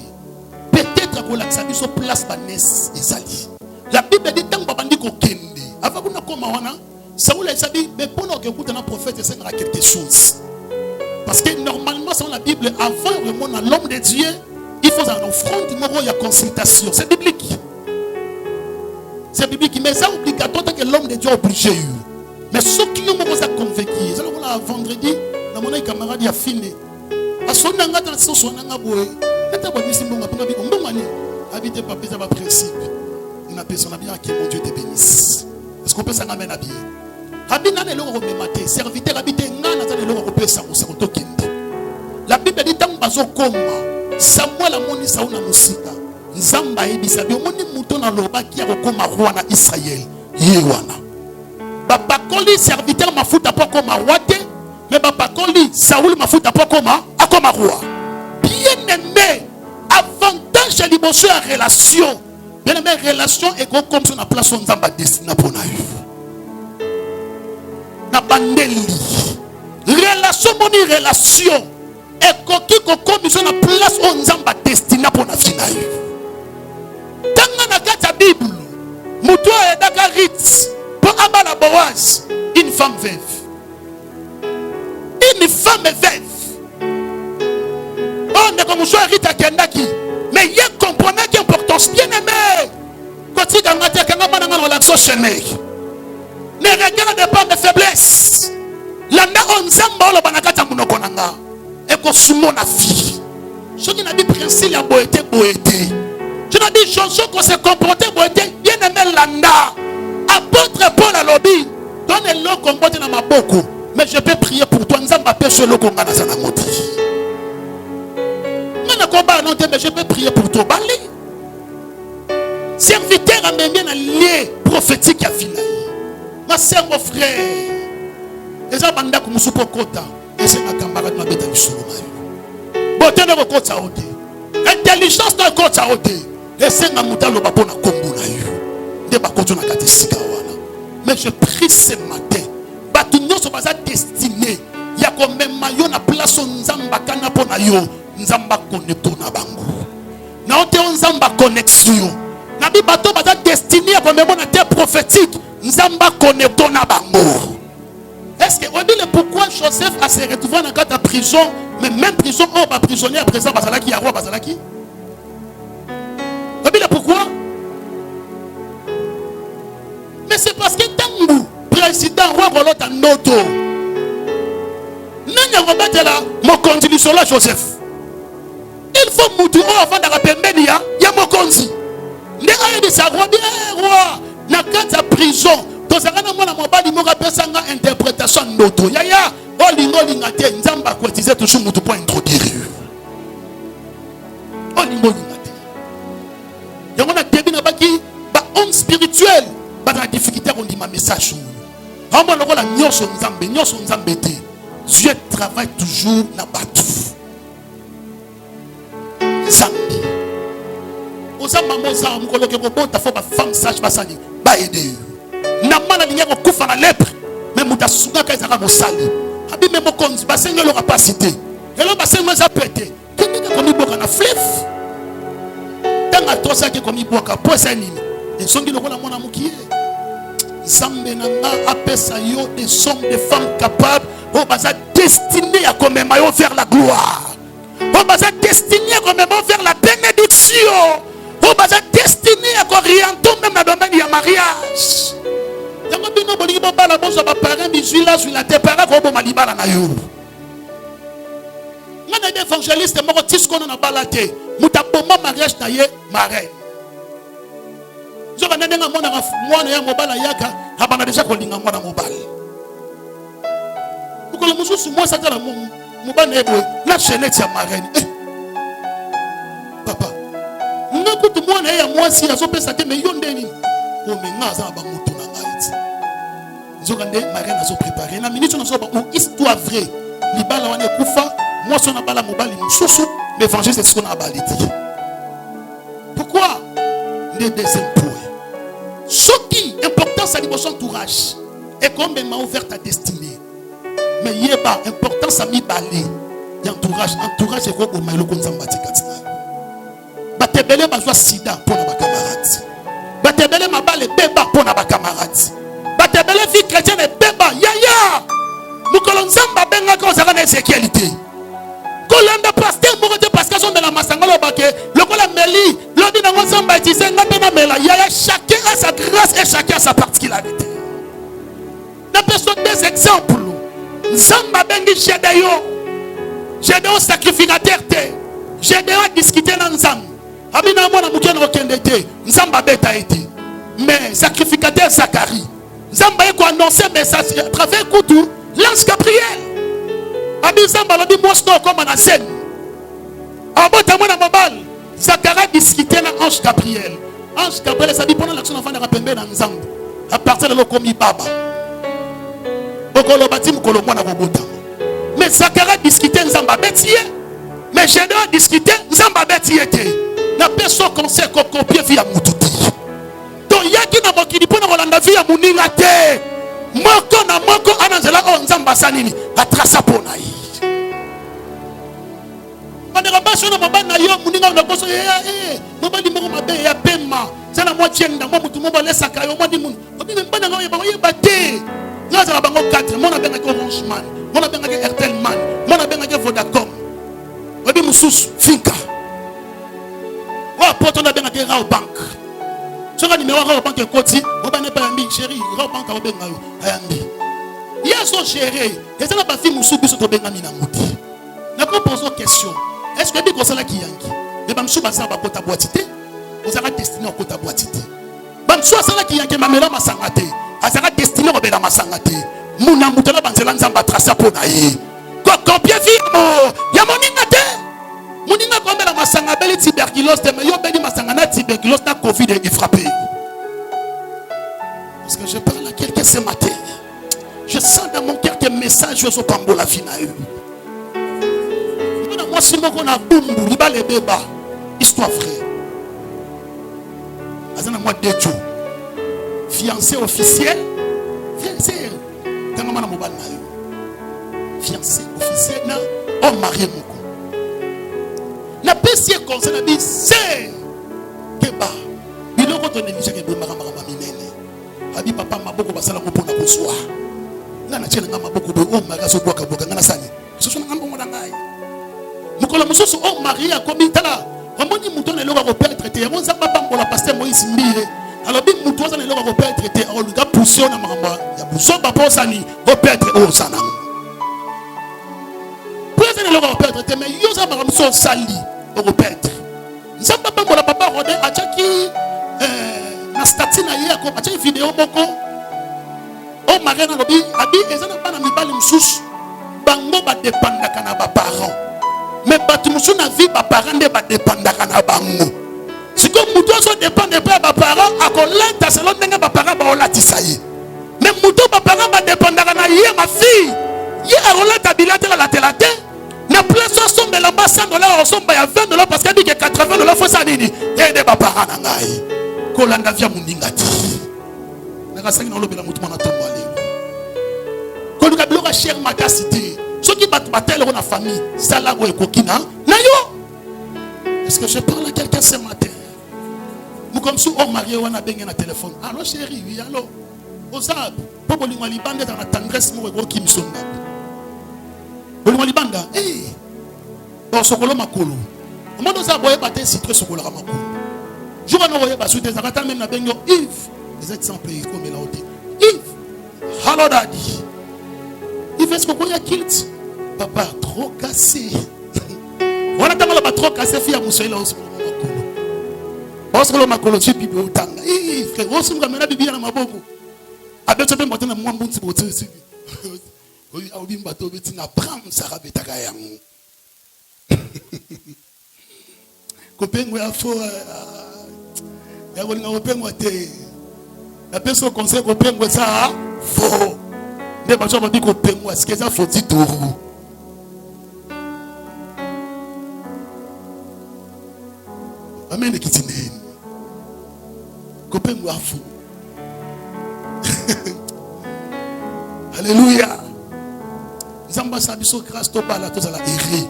Peut-être que la sabi so place banes ezali. La Bible dit tant babandi ko kende. Avant kuna koma wana Saoul a dit, mais pour nous écouter un prophète, c'est quelque chose. Parce que normalement, selon la Bible, avant le monde à l'homme de Dieu, il faut une offrande, il y a consultation. C'est biblique. C'est biblique, mais c'est obligatoire que l'homme de Dieu est obligé. Mais ceux qui ont été convaincus, c'est là vendredi, dans mon camarade il a fini. À son anga dans son anga boy, n'était pas mis simbonga pour habiter bon mani. Habiter papa ça va principe. Une personne bien que mon Dieu te bénisse. Est-ce qu'on peut s'en amener à bien? Habiter dans le loro maté, serviteur habiter ngana dans le loro peut ça au second kende. La Bible dit tant bazo koma. Samuel amoni sauna musika. Nzamba ebisa bi omoni muto na loba ki akoma roi na Israël. Yewana. Babakoli serviteur mafuta pas comme roi te, mais babakoli Saoul mafuta pas comme roi. Bien aimé, avantage à l'émotion en relation. Bien aimé, relation est comme sur la place où Nzamba destiné pour nous. Na bandeli. Relation moni relation. Et coquille comme sur la place où Nzamba destiné pour nous. Dans la Bible, Moutou et Dagarit. La Boaz, une femme veuve. Une femme veuve. On est comme Rita Kendaki. Mais il y a un component qui est important. Bien aimé. Quand tu as une relation chenille, ne regarde pas mes faiblesses. La mère on zamba le banakata munokonanga. Et qu'on sumo na vie. Je n'ai pas dit principe la boété. Je n'ai dit chanson qu'on se comporter boété. Bien aimé landa. Apôtre Paul a lobby, donne l'eau qu'on boit dans ma boko. Mais je peux prier pour toi. Nous avons pêché l'eau qu'on a dans la moti. Mais je peux prier pour toi. Serviteur a même bien un lien prophétique à finir. Ma soeur, mon frère. Les gens banda comme soupe kota. Et c'est ma camarade ma bête à l'issue. Beauté de vos côtes à ôter. Intelligence de côtes à ôter. Et c'est ma moutale au bapon à combo na yu. Mais je prie ce matin. Batunyo so baza destiné. Ya ko mema yo na place nzamba kana pona yo. Nzamba connecto na bango. Na ote nzamba connexion. Na bi bato baza destiné ya ko mema na terre prophétique. Nzamba connecto na bango. Est-ce que on dit le pourquoi Joseph a se retrouvé dans la prison, mais même prison on va prisonnier à présent bazalaki ya roi bazalaki. On dit le pourquoi? Mais c'est parce que Tangu, président roi Rolota Noto, n'a pas là, mon condition là, Joseph. Il faut mourir avant de rappeler il y a mon condition. Les gens de sa roi, roi, n'a qu'à prison. Dans un moment, mon bali, mon rappel, ça a interprétation Noto. Yaya, oh, l'ingo, l'ingate, n'zamba, quoi, disait toujours mon point introduire. Oh, l'ingo, l'ingate. Il y a un début qui, homme spirituel. La difficulté on dit ma message. Dieu travaille toujours dans Batou. Zambi. Ozamba moza mukoloke bobo ta fa femme sage basali. Ba aider. Na mala linya ko kufa na lèpre. Mais muta sunga ka ezaka mosali. Abi même konzi basenga lo capacité. Et là basenga za pété. Kende ko mi boka na flef. Tanga tosa ke ko mi boka posa nini. Et songi lokola mona mukié. Zambenanga apesa yo des hommes, des femmes capables, on va destiné à comme vers la gloire. On va destiné à comme vers la bénédiction. On va destiné à orienter même dans le domaine du mariage. Yango bino bolingi bala bozo ba parents bizula sur la te para ko bo malibala na yo. Ngana évangéliste moko tisko na balate, muta bomba mariage na ye marraine. Je vais donner un mot à moi, et à Mobala Yaka, à déjà qu'on dit un mot à Mobal. Pourquoi le monsieur, moi, ça t'a la Mobal Nebo, la chaînette, c'est marraine. Papa, nous écoute moi, et à moi, si la sope, ça te met yon deni. Oh, mais n'a pas mon tour à Haïti. Je vais donner marraine à se préparer. La minute, on a une histoire vraie. Libala, on est koufa, moi, son abala Mobal, il nous sous, mais évangile, c'est ce qu'on a abalé. Pourquoi? Les deuxième point. Ce qui est important, c'est son entourage. Et comme il m'a ouvert ta destinée. Mais il y a pas importance à m'y baler. Entourage c'est quoi pour moi le konzamba tikatina. Batebele ma joie sida pour nos camarades. Batebele ma balle beba pour nos camarades. Batebele vie chrétienne beba yaya. Nous kolonzamba benga ko zaka na sécurité. Kolanda pasteur mo de parce que son de la masangalo baké. Le kola meli, l'odi na ngozamba tise ngapena mela yaya chacun a sa grâce et chacun a sa particularité. La personne des exemples. Nzamba bengi Gédéon sacrificateur te. Gédéon discuter dans Nzamba. Abina mwana mukena okende te. Nzamba beta été. Mais sacrificateur Zacharie. Nzamba eko annoncer message à travers Koutou, l'ange Gabriel. Abi Nzamba lobi mosno comme na scène. Abota mwana mobile. Zacharie discuter na ange Gabriel. Ange Gabriel ça dit pendant l'action enfant de rapembe na Nzamba. À partir de l'okomi baba. Okolo bati mukolo mwana kobota. Mais Zacharie discuter Nzamba betiye. Mais Gédéon discuter Nzamba betiye te. Na personne conseil ko copier via mututi. Donc yaki na mokili pona kolanda via muninga te. Moko na moko ananzela o Nzamba sanini atrasa pona yi. Bandera baso na mabana yo muninga na koso mobali moko mabe ya pema. Sana mo tienda mo mutu mo balesa kayo mo di mun. Obi mbana ngo yeba yeba te. Ngaza bango 4 mona benga ko Orange Man, mona benga ko Airtel Man, mona benga ko Vodacom. Obi mususu finka. Wa poto na benga ko Rao Bank. Soka numéro Rao Bank e koti, o ba ne pa mbi chéri, Rao Bank a benga yo ayambi. Yeso géré, et ça na ba fi musu biso to benga mina muti. Na ko pose question. Est-ce que bi ko sala ki yangi? De ba musu ba sa ba kota boitité? Vous avez destiné au kota boitité. Ba musu sala ki yangi mamela masangate. Azara destiné au bela masangate. Muna mutala banzela nzamba trasa pona yi. Ko copier film. Ya moninga te. Moninga ko bela masanga beli tuberculose te mais yo beli masanga na tuberculose na Covid est frappé. Parce que je parle à quelqu'un ce matin. Je sens dans mon cœur que message sur pambola finaï. Moi si moi qu'on a bumbu, liba le beba. Histoire vraie. Azana moi dejo. Fiancé officiel, fiancé dans ma mobile fiancé officiel na homme marié moko. La pessier conseil na dit c'est que ba biloko to négliger que be mara minene. Abi papa maboko basala ko pona ko soa. Ngana tshela ngama maboko be o mara so boka boka ngana sani. So so ngamba mo dangai. Mukolo mususu o marié akomi tala. Omoni muto na loko ko perdre te. Mo nzamba bambola pasteur Moïse Mbie. Alors, bien, nous devons aller au père traité. On lui a poussé au Namamba. Il y a poussé au papa Sani. Au père traité. Au Sanam. Pour aller au père traité, mais il y a un peu de sali au père traité. Nous avons pas pour la papa Rodé. À chaque na statine à quoi? À chaque vidéo, beaucoup. Au marin à l'objet. Abi, et ça n'a pas mis pas les moussous. Bango va dépendre de canaba parents. Mais batumoussou na vie, parents ne va dépendre de canaba bango. Si comme Moutou dépend des parents, à colère, salon n'est pas parent, on tisaï. Mais Moutou, parent, va dépendre de ma fille. Hier, on l'a bilatéral à la télé. La place somme de l'ambassade $, on somme à $20 parce qu'elle dit que $80 faut ça dit. Et des parents n'angaï. Kolanda via Mouningati. La salle dans l'obéla Moutou n'a pas Koluka bloga cher magacité. Ceux qui battent bataille dans la famille, Salago et Kokina. Nayo. Est-ce que je parle à quelqu'un ce matin? Nous comme si on marié on a bien un téléphone. Allô chérie, oui allô. Ozab, pour que les libandés dans la tendresse moi gros qui me sonne. Pour les libanda, bon sokolo makolo. Comment nous avons battu si très sokolo makolo. Je vais nous voyer parce que des arrêts même na bengo Yves. Les exemples comme il a dit. Yves, hello daddy. Yves est-ce qu'on a kilt? Papa trop cassé. On a tellement trop cassé fille à Moussaïla aussi. Osolo makolo chipi bi utanga. Frère, osu ngamela bibi na maboko. Abeto pe mbotana mwambu ntsi botse sibi. Oyi awbi mbato beti na pram sara betaka yangu. Kopengwe afo ya kolinga kopengwa te. La personne conseil kopengwe ça fo. Ne ba choba bi kopengwa sikeza fo tituru. Amen kitine. Alléluia. Zamba sabiso grâce to bala to zala ere.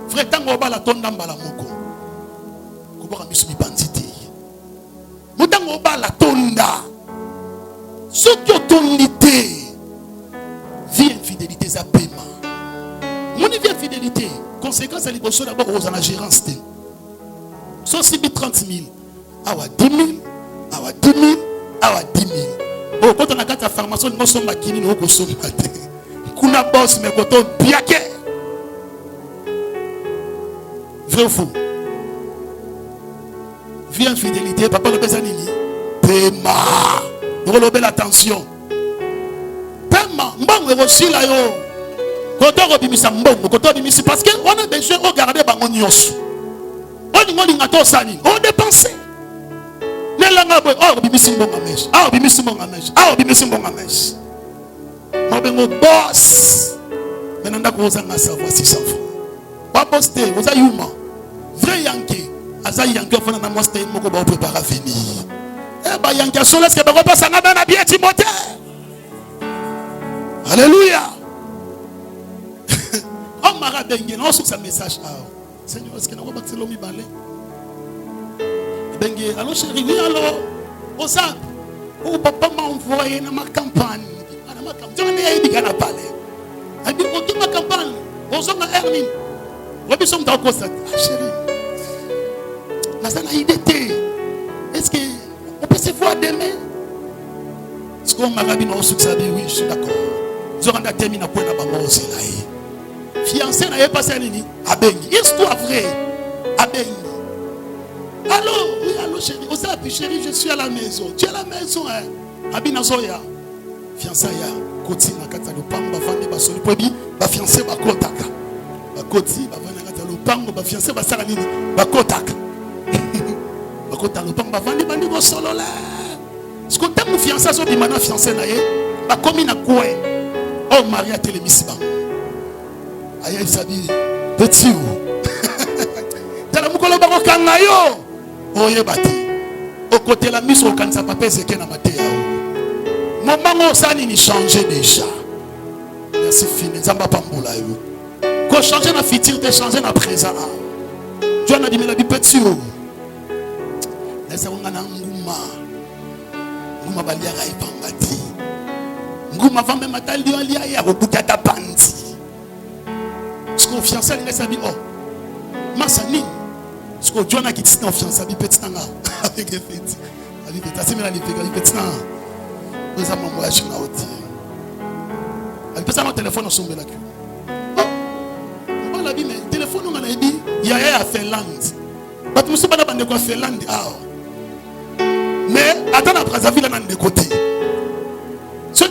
Frère tango bala to ndambala moko. Ko boka misu bi bandité. Mutango bala tonda. Sokyo tondité. Vie infidélité za paiement. Mon vie infidélité, conséquence à l'émotion d'abord aux en gérance. So si 30 000. Awa 10 000. Awa 10 000. awa 10 000. Oh, quand on a la pharmacie, on sommes makini, nous sommes maté. Kuna boss, mais quand on biaké. Vrai ou faux? Vie infidélité, papa le besanini. Pema. Nous relevons l'attention. Pema. Mbang reçu là yo. Quand on rebimisa mbang, quand on bimisi parce que on a besoin de regarder bango nyos. On dépense. Oh, bimisi mbonga mesh. Ah, bimisi mbonga mesh. Ah, bimisi mbonga mesh. Mabengo boss. Menanda ko zanga savoir 600 francs. Pas poster, vous avez yuma. Vrai Yankee. Aza Yankee fana na moi stay moko ba préparer venir. Eh ba Yankee so laisse que ba repassa na ben bien Timothée. Alléluia. On m'a bengi, on sous sa message là. Seigneur, est-ce que nous va battre l'homme balé? Bengi, allô chérie, oui allô. Au ça, oh papa m'a envoyé dans ma campagne. Dans ma campagne, j'en ai dit qu'elle a parlé. Elle dit, oh ma campagne, aux hommes à Hermine. Vous sommes dans quoi ça? Ah chérie, la scène a idée. Est-ce que on peut se voir demain? Est-ce qu'on m'a dit non sous sa vie? Oui, je suis d'accord. Nous aurons terminé à point à maman aussi là. Fiancé n'a pas passé à Nini. Abengi. Histoire vraie. Abengi. Allô? Oui, allô chérie. Au ça, chérie, je suis à la maison. Tu es à la maison, hein? Abina Zoya. Fiancé, ya. Koti na kata lupanga. Bafande basoli. Poebi. Bafiancé bakotaka. Bakoti. Bafande kata lupanga. Bafiancé basara nini. Bakotaka. Bakota lupanga. Bafande bandi bosolo là. Ce qu'on t'aime fiancé, so bimana fiancé na ye. Bakomi na koué. Oh, Maria Télémisiba. Aïe, sabi, petit ou. Tala mukolo bako kanga yo. Oye bati. Au côté la mise au kansa papa zeke na maté yao. Maman sani ni changer déjà. Merci fini. Zamba pambola yo. Ko changer na futur, te changer na présent. Tu as dit mais la bi petit ou. Laisse on ngana nguma. Nguma balia ga ipangati. Nguma va même matali yo alia ya ko bukata panti. Ce qu'on fiancé à sa vie, oh, Massani, ce qu'on John a quitté en fiancé, il petit nanga, avec les fêtes, avec les tasses, mais il petit nanga, nous avons mon voyage na hôtel. Il peut savoir téléphone en son bel accueil. Oh, on va la vie, mais téléphone on a dit, il y a à Finlande. Mais tu me sais pas la bande quoi Finlande, ah. Mais attends après sa vie là de côté.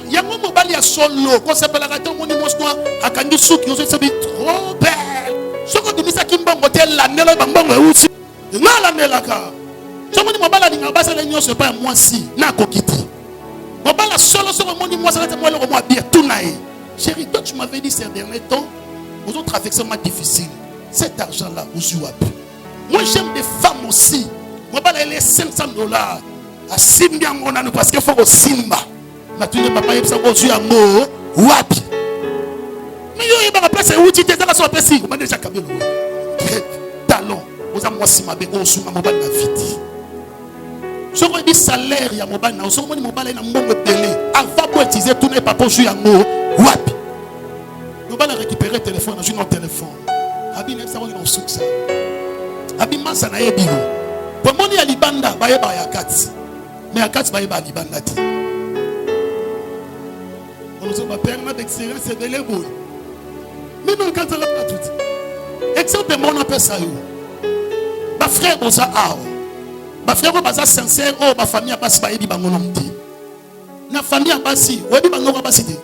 Il y a un moment où il y a solo, quand ça s'appelle la radio, on est monstre, à Kandi Souk, ils ont été trop belle. Ce qu'on dit, c'est qu'il y a un hôtel, la nelle, la aussi. Non, la nelle, la car. Ce qu'on dit, mon bala, il bas à c'est pas moi si, n'a kokiti. Mon bala, solo, sur le monde, moi, ça va être moi, le moi, bien, tout naïe. Chérie, toi, tu m'avais dit ces derniers temps, vous autres avec ça, difficile. Cet argent-là, vous jouez à plus. Moi, j'aime des femmes aussi. Mon bala, il est $500. À Simba, mon âne, parce qu'il faut au Simba. Mathieu papa yebisa ko zu yango wapi mais yo yeba place où tu t'es dans la place on déjà kabelo talon oza mwasi mabe osunga mobali na vite soko di salaire ya mobali na soko moni mobali na mbongo télé avant pour utiliser tout n'est pas pour zu yango wapi mobali récupérer téléphone na un téléphone abi na sako na suksa abi masa na yebilo pour moni ya libanda ba yeba ya kati mais ya kati ba yeba libanda ti. On permet d'excellence, c'est de l'ébouille. Mais non, quand on n'a pas tout. Exemple, mon appelle ça. Ma frère, on ça a. Ma frère, on ça sincère. Oh, ma famille a pas si baïe, bah, mon homme dit. Ma famille a pas si. Oui, bah, non, pas cité.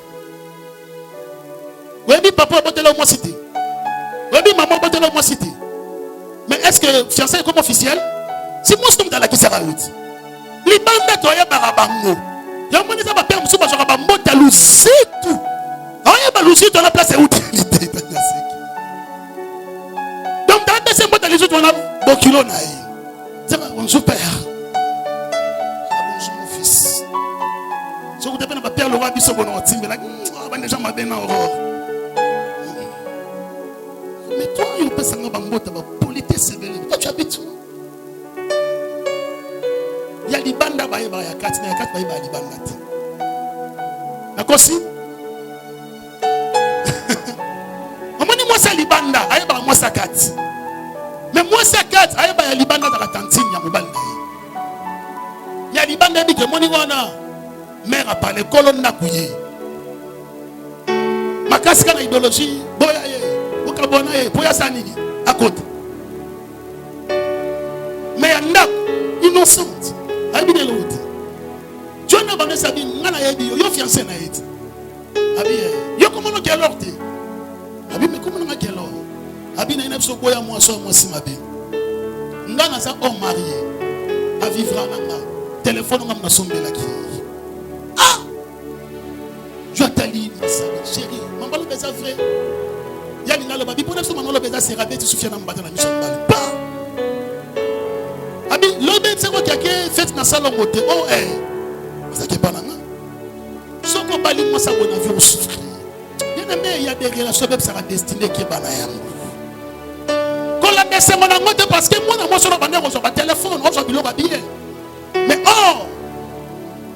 Oui, papa, on peut le cité. Oui, maman, on peut le cité. Mais est-ce que fiancé est comme officiel? Si moi, je tombe dans la qui sera route. Les bandes, toi, il y a barabango. Il y a un moment où va perdre, je vais monter à l'ousitou. Il y a l'ousitou dans la place où il était. Donc, dans la place où il était, on a bon kilo. C'est bonjour père. Bonjour mon fils. Si vous devez pas perdre le roi, il faut que vous déjà m'a bien en aurore. Mais toi, il peut s'en avoir un politesse sévère. Toi, tu habites où? Il y a des bandes à Baïba, il y a 4 Baïba à Libanda. D'accord, si? Moi, c'est Libanda, moi, c'est 4. Mais moi, c'est 4, il y a Libanda dans la cantine, il y a Mobanda. Il ya libanda bike moni wana mère a parlé kolon na kuye makasi kana idéologie boya ye ukabona ye boya sanini à côté mais anda innocente abine l'autre John n'a pas sabi ngana yebi yo fiancé na yeti abi yo comment on quelle orte abi mais comment on quelle heure abi na ina so boya moi so moi si mabe ngana sa homme marié à vivre nanga téléphone ngam na sombela ki ah je t'ali chérie mambalo beza vrai ya linga lo babi pona so manolo beza sera beti sufia na mbata na mission bal pa abi lo beti ko kiake fait na salon moté oh ça qui est pas là ce qu'on bali moi ça bon avion souffrir bien aimé il y a des relations même ça destiné qui est bala ya quand la baisse mon amour parce que moi sur la bande on sur le téléphone on sur bilo ba bien mais oh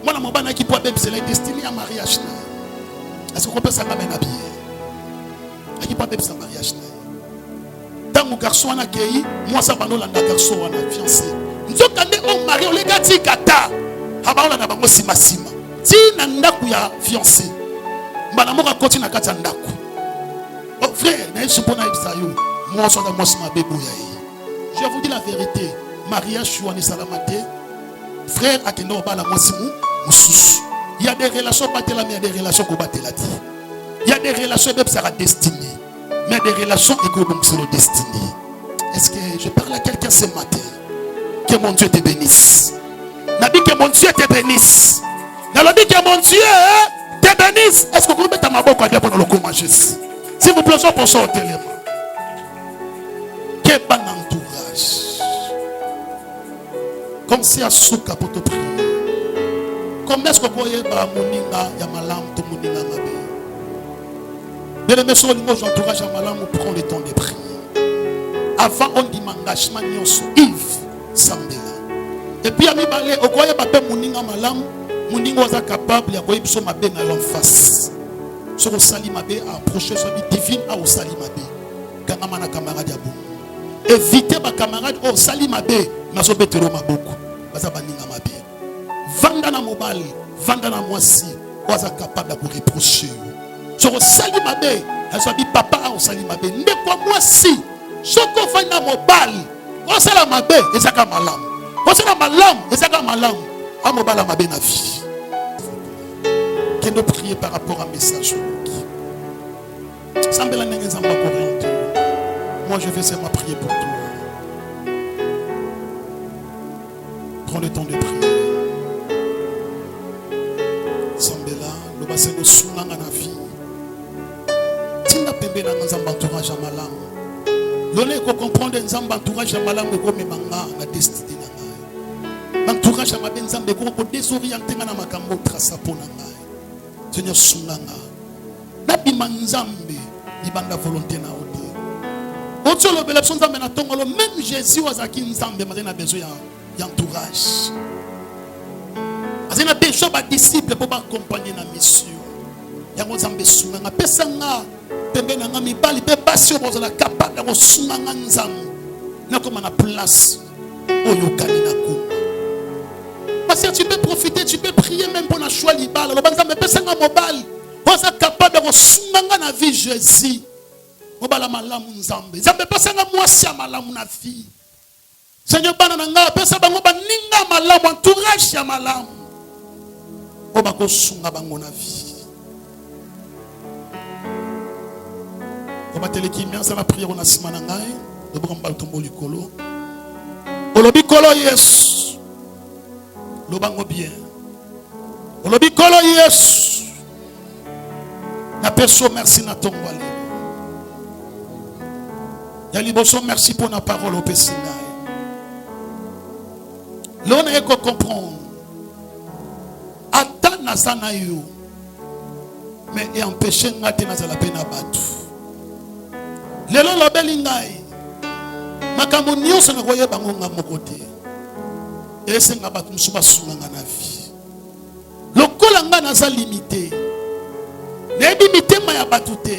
moi mon bana qui peut même c'est la destinée à mariage là est-ce qu'on peut ça même habiller qui peut même ça mariage là tant mon garçon a accueilli moi ça bando la garçon on a fiancé nous on marié on les gâti kata abaola na bango sima sima ti na ndaku ya fiancé mbala moka koti na kati ya ndaku oh frère na yesu pona ibisayo moi so da mosima bebo ya yi je vous dis la vérité mariage chouani salamate frère akendo bala mosimu mususu il y a des relations batela mais il y a des relations ko batela ti il y a des relations même ça destinée mais des relations et que donc c'est le destiné est-ce que je parle à quelqu'un ce matin que mon Dieu te bénisse. Nabi que mon Dieu te bénisse. Nabi que mon Dieu te bénisse. Est-ce que vous mettez ma boque à bien pour le commencer? S'il vous plaît, je pense au téléphone. Quel bon entourage. Comme si à souka pour te prier. Comme est-ce que vous voyez ma moninga ya malam to moninga mabe. Bien aimé sur l'entourage ya malam, on prend le temps de prier. Avant on dit m'engagement nyonso Yves Sambela. Et puis ami balé au croyez pas moninga malam, moninga was capable ya koyebso mabe na en face. Sur sali mabe approcher sa vie divine à au sali mabe. Kanga mana camarade ya bon. Évitez ma camarade au sali mabe na so betero maboko. Baza baninga mabe. Vanda na mobile, vanda na mwasi, was capable de reprocher. Sur sali mabe, elle soit dit papa au sali mabe. Ndeko mwasi, soko fanya mobile. On sala mabe, ezaka malam. On sala malam, ezaka malam. A mobile mabe na vie. Que nous prions par rapport à message. Sambela nenge nzamba Corinto. Moi je vais seulement prier pour toi. Prends le temps de prier. Sambela, le bassin de sunanga na vie. Tinda pembe na nzamba entourage à malam. L'on ko comprendre nzamba entourage à malam ko memanga na destinée na ngai. Entourage à mabe nzamba ko désorienter na makambo trasa pona ngai. Seigneur Sunganga, Nabima Nzambe, Ibanda volonté na ode. Otso lo belapson Nzambe na tongolo, même Jésus wazaki Nzambe, mais il a besoin d'entourage. Il a besoin de disciples pour accompagner la mission. Yango Nzambe Sunganga, pesanga, pembe na ngami bali, pe basio bozala capable de Sunganga Nzambe. Na comme na place, oyokani na ko. Parce que tu peux profiter, tu peux prier même pour la choix libale. Le banzam me pesa nga mobile. On est capable de resunganga na vie Jésus. Mobala malamu nzambe. Nzambe pesa nga mwasi ya malamu na vie. Seigneur bana nga pesa bango baninga malamu entourage ya malamu. Oba ko sunga bango na vie. Oba teleki mianza la prière na simana ngai. Oba mbal tombo likolo. Olobi kolo Yesu. Lobango bien. Olobi kolo Yesu. Na perso merci na tongwale. Ya liboso merci pour la parole au Pessinai. L'on est qu'on comprendre. Attends na sana yo. Mais et empêcher ngate na zala pena batu. Lelo lobeli ngai. Makambo nyonso na koyeba ngonga mokote. Et c'est nga batu musuba sunanga na vie. Lokola nga naza limité. Ne limité ma ya batu te.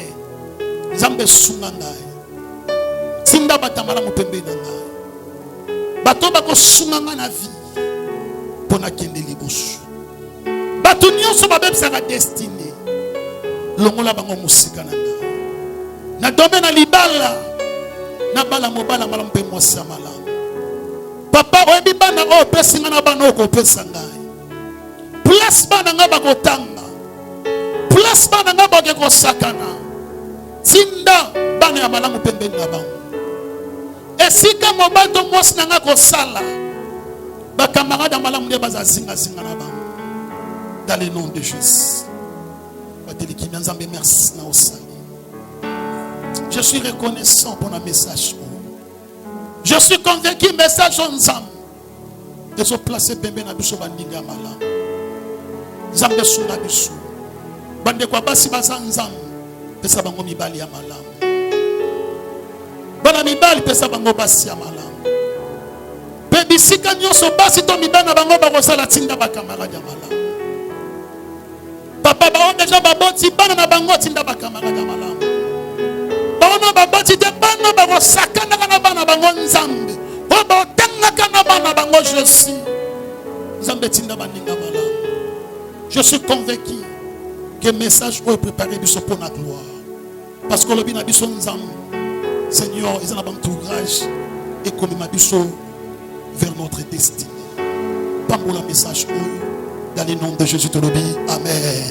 Nzambe sunanga. Sinda batamala mopembe na nga. Bato bako sunanga na vie. pour nakende liboso. Bato nyonso babebisaka destiné. Longola bango musika na nga. Na dombe na libala. Na bala mobala malamu pe mwasi ya malamu. Papa oyebi bana o pesi nga na bana oko pesa ngai. Place bana nga bakotanga. Place bana nga bakeko sakana. Tinda bana ya malamu pembeni na bango. Esika mobato mwasi na nga kosala. Bakamarade ya malamu nde baza zinga zinga na bango. Dans le nom de Jésus. Merci. Je suis reconnaissant pour le message. Je suis convaincu que le message en Zam. De se placer bébé na biso bandinga malam. Zambe suna biso. Bande kwa basi bazan Zam. Pesa bango mibali ya malam. Bana mibali pesa bango basi ya malam. Baby sika nyonso basi to mibana bango bakosala tinda ba camarade ya malam. Papa ba déjà baboti bana na bango tinda ba camarade ya malam. Bana baboti de bana ba sakana kana bana bango nzambe. Ba tanga kana bana bango je suis. Nzambe tinda ba ninga malam. Je suis convaincu que le message est préparé pour la gloire. Parce que le bin a biso nzambe. Seigneur, ils ont un entourage et comme il m'a vers notre destinée. Pas pour le message dans le nom de Jésus, te le dis. Amen.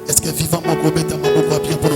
Est-ce que vivant mon gros bête, ma bien pour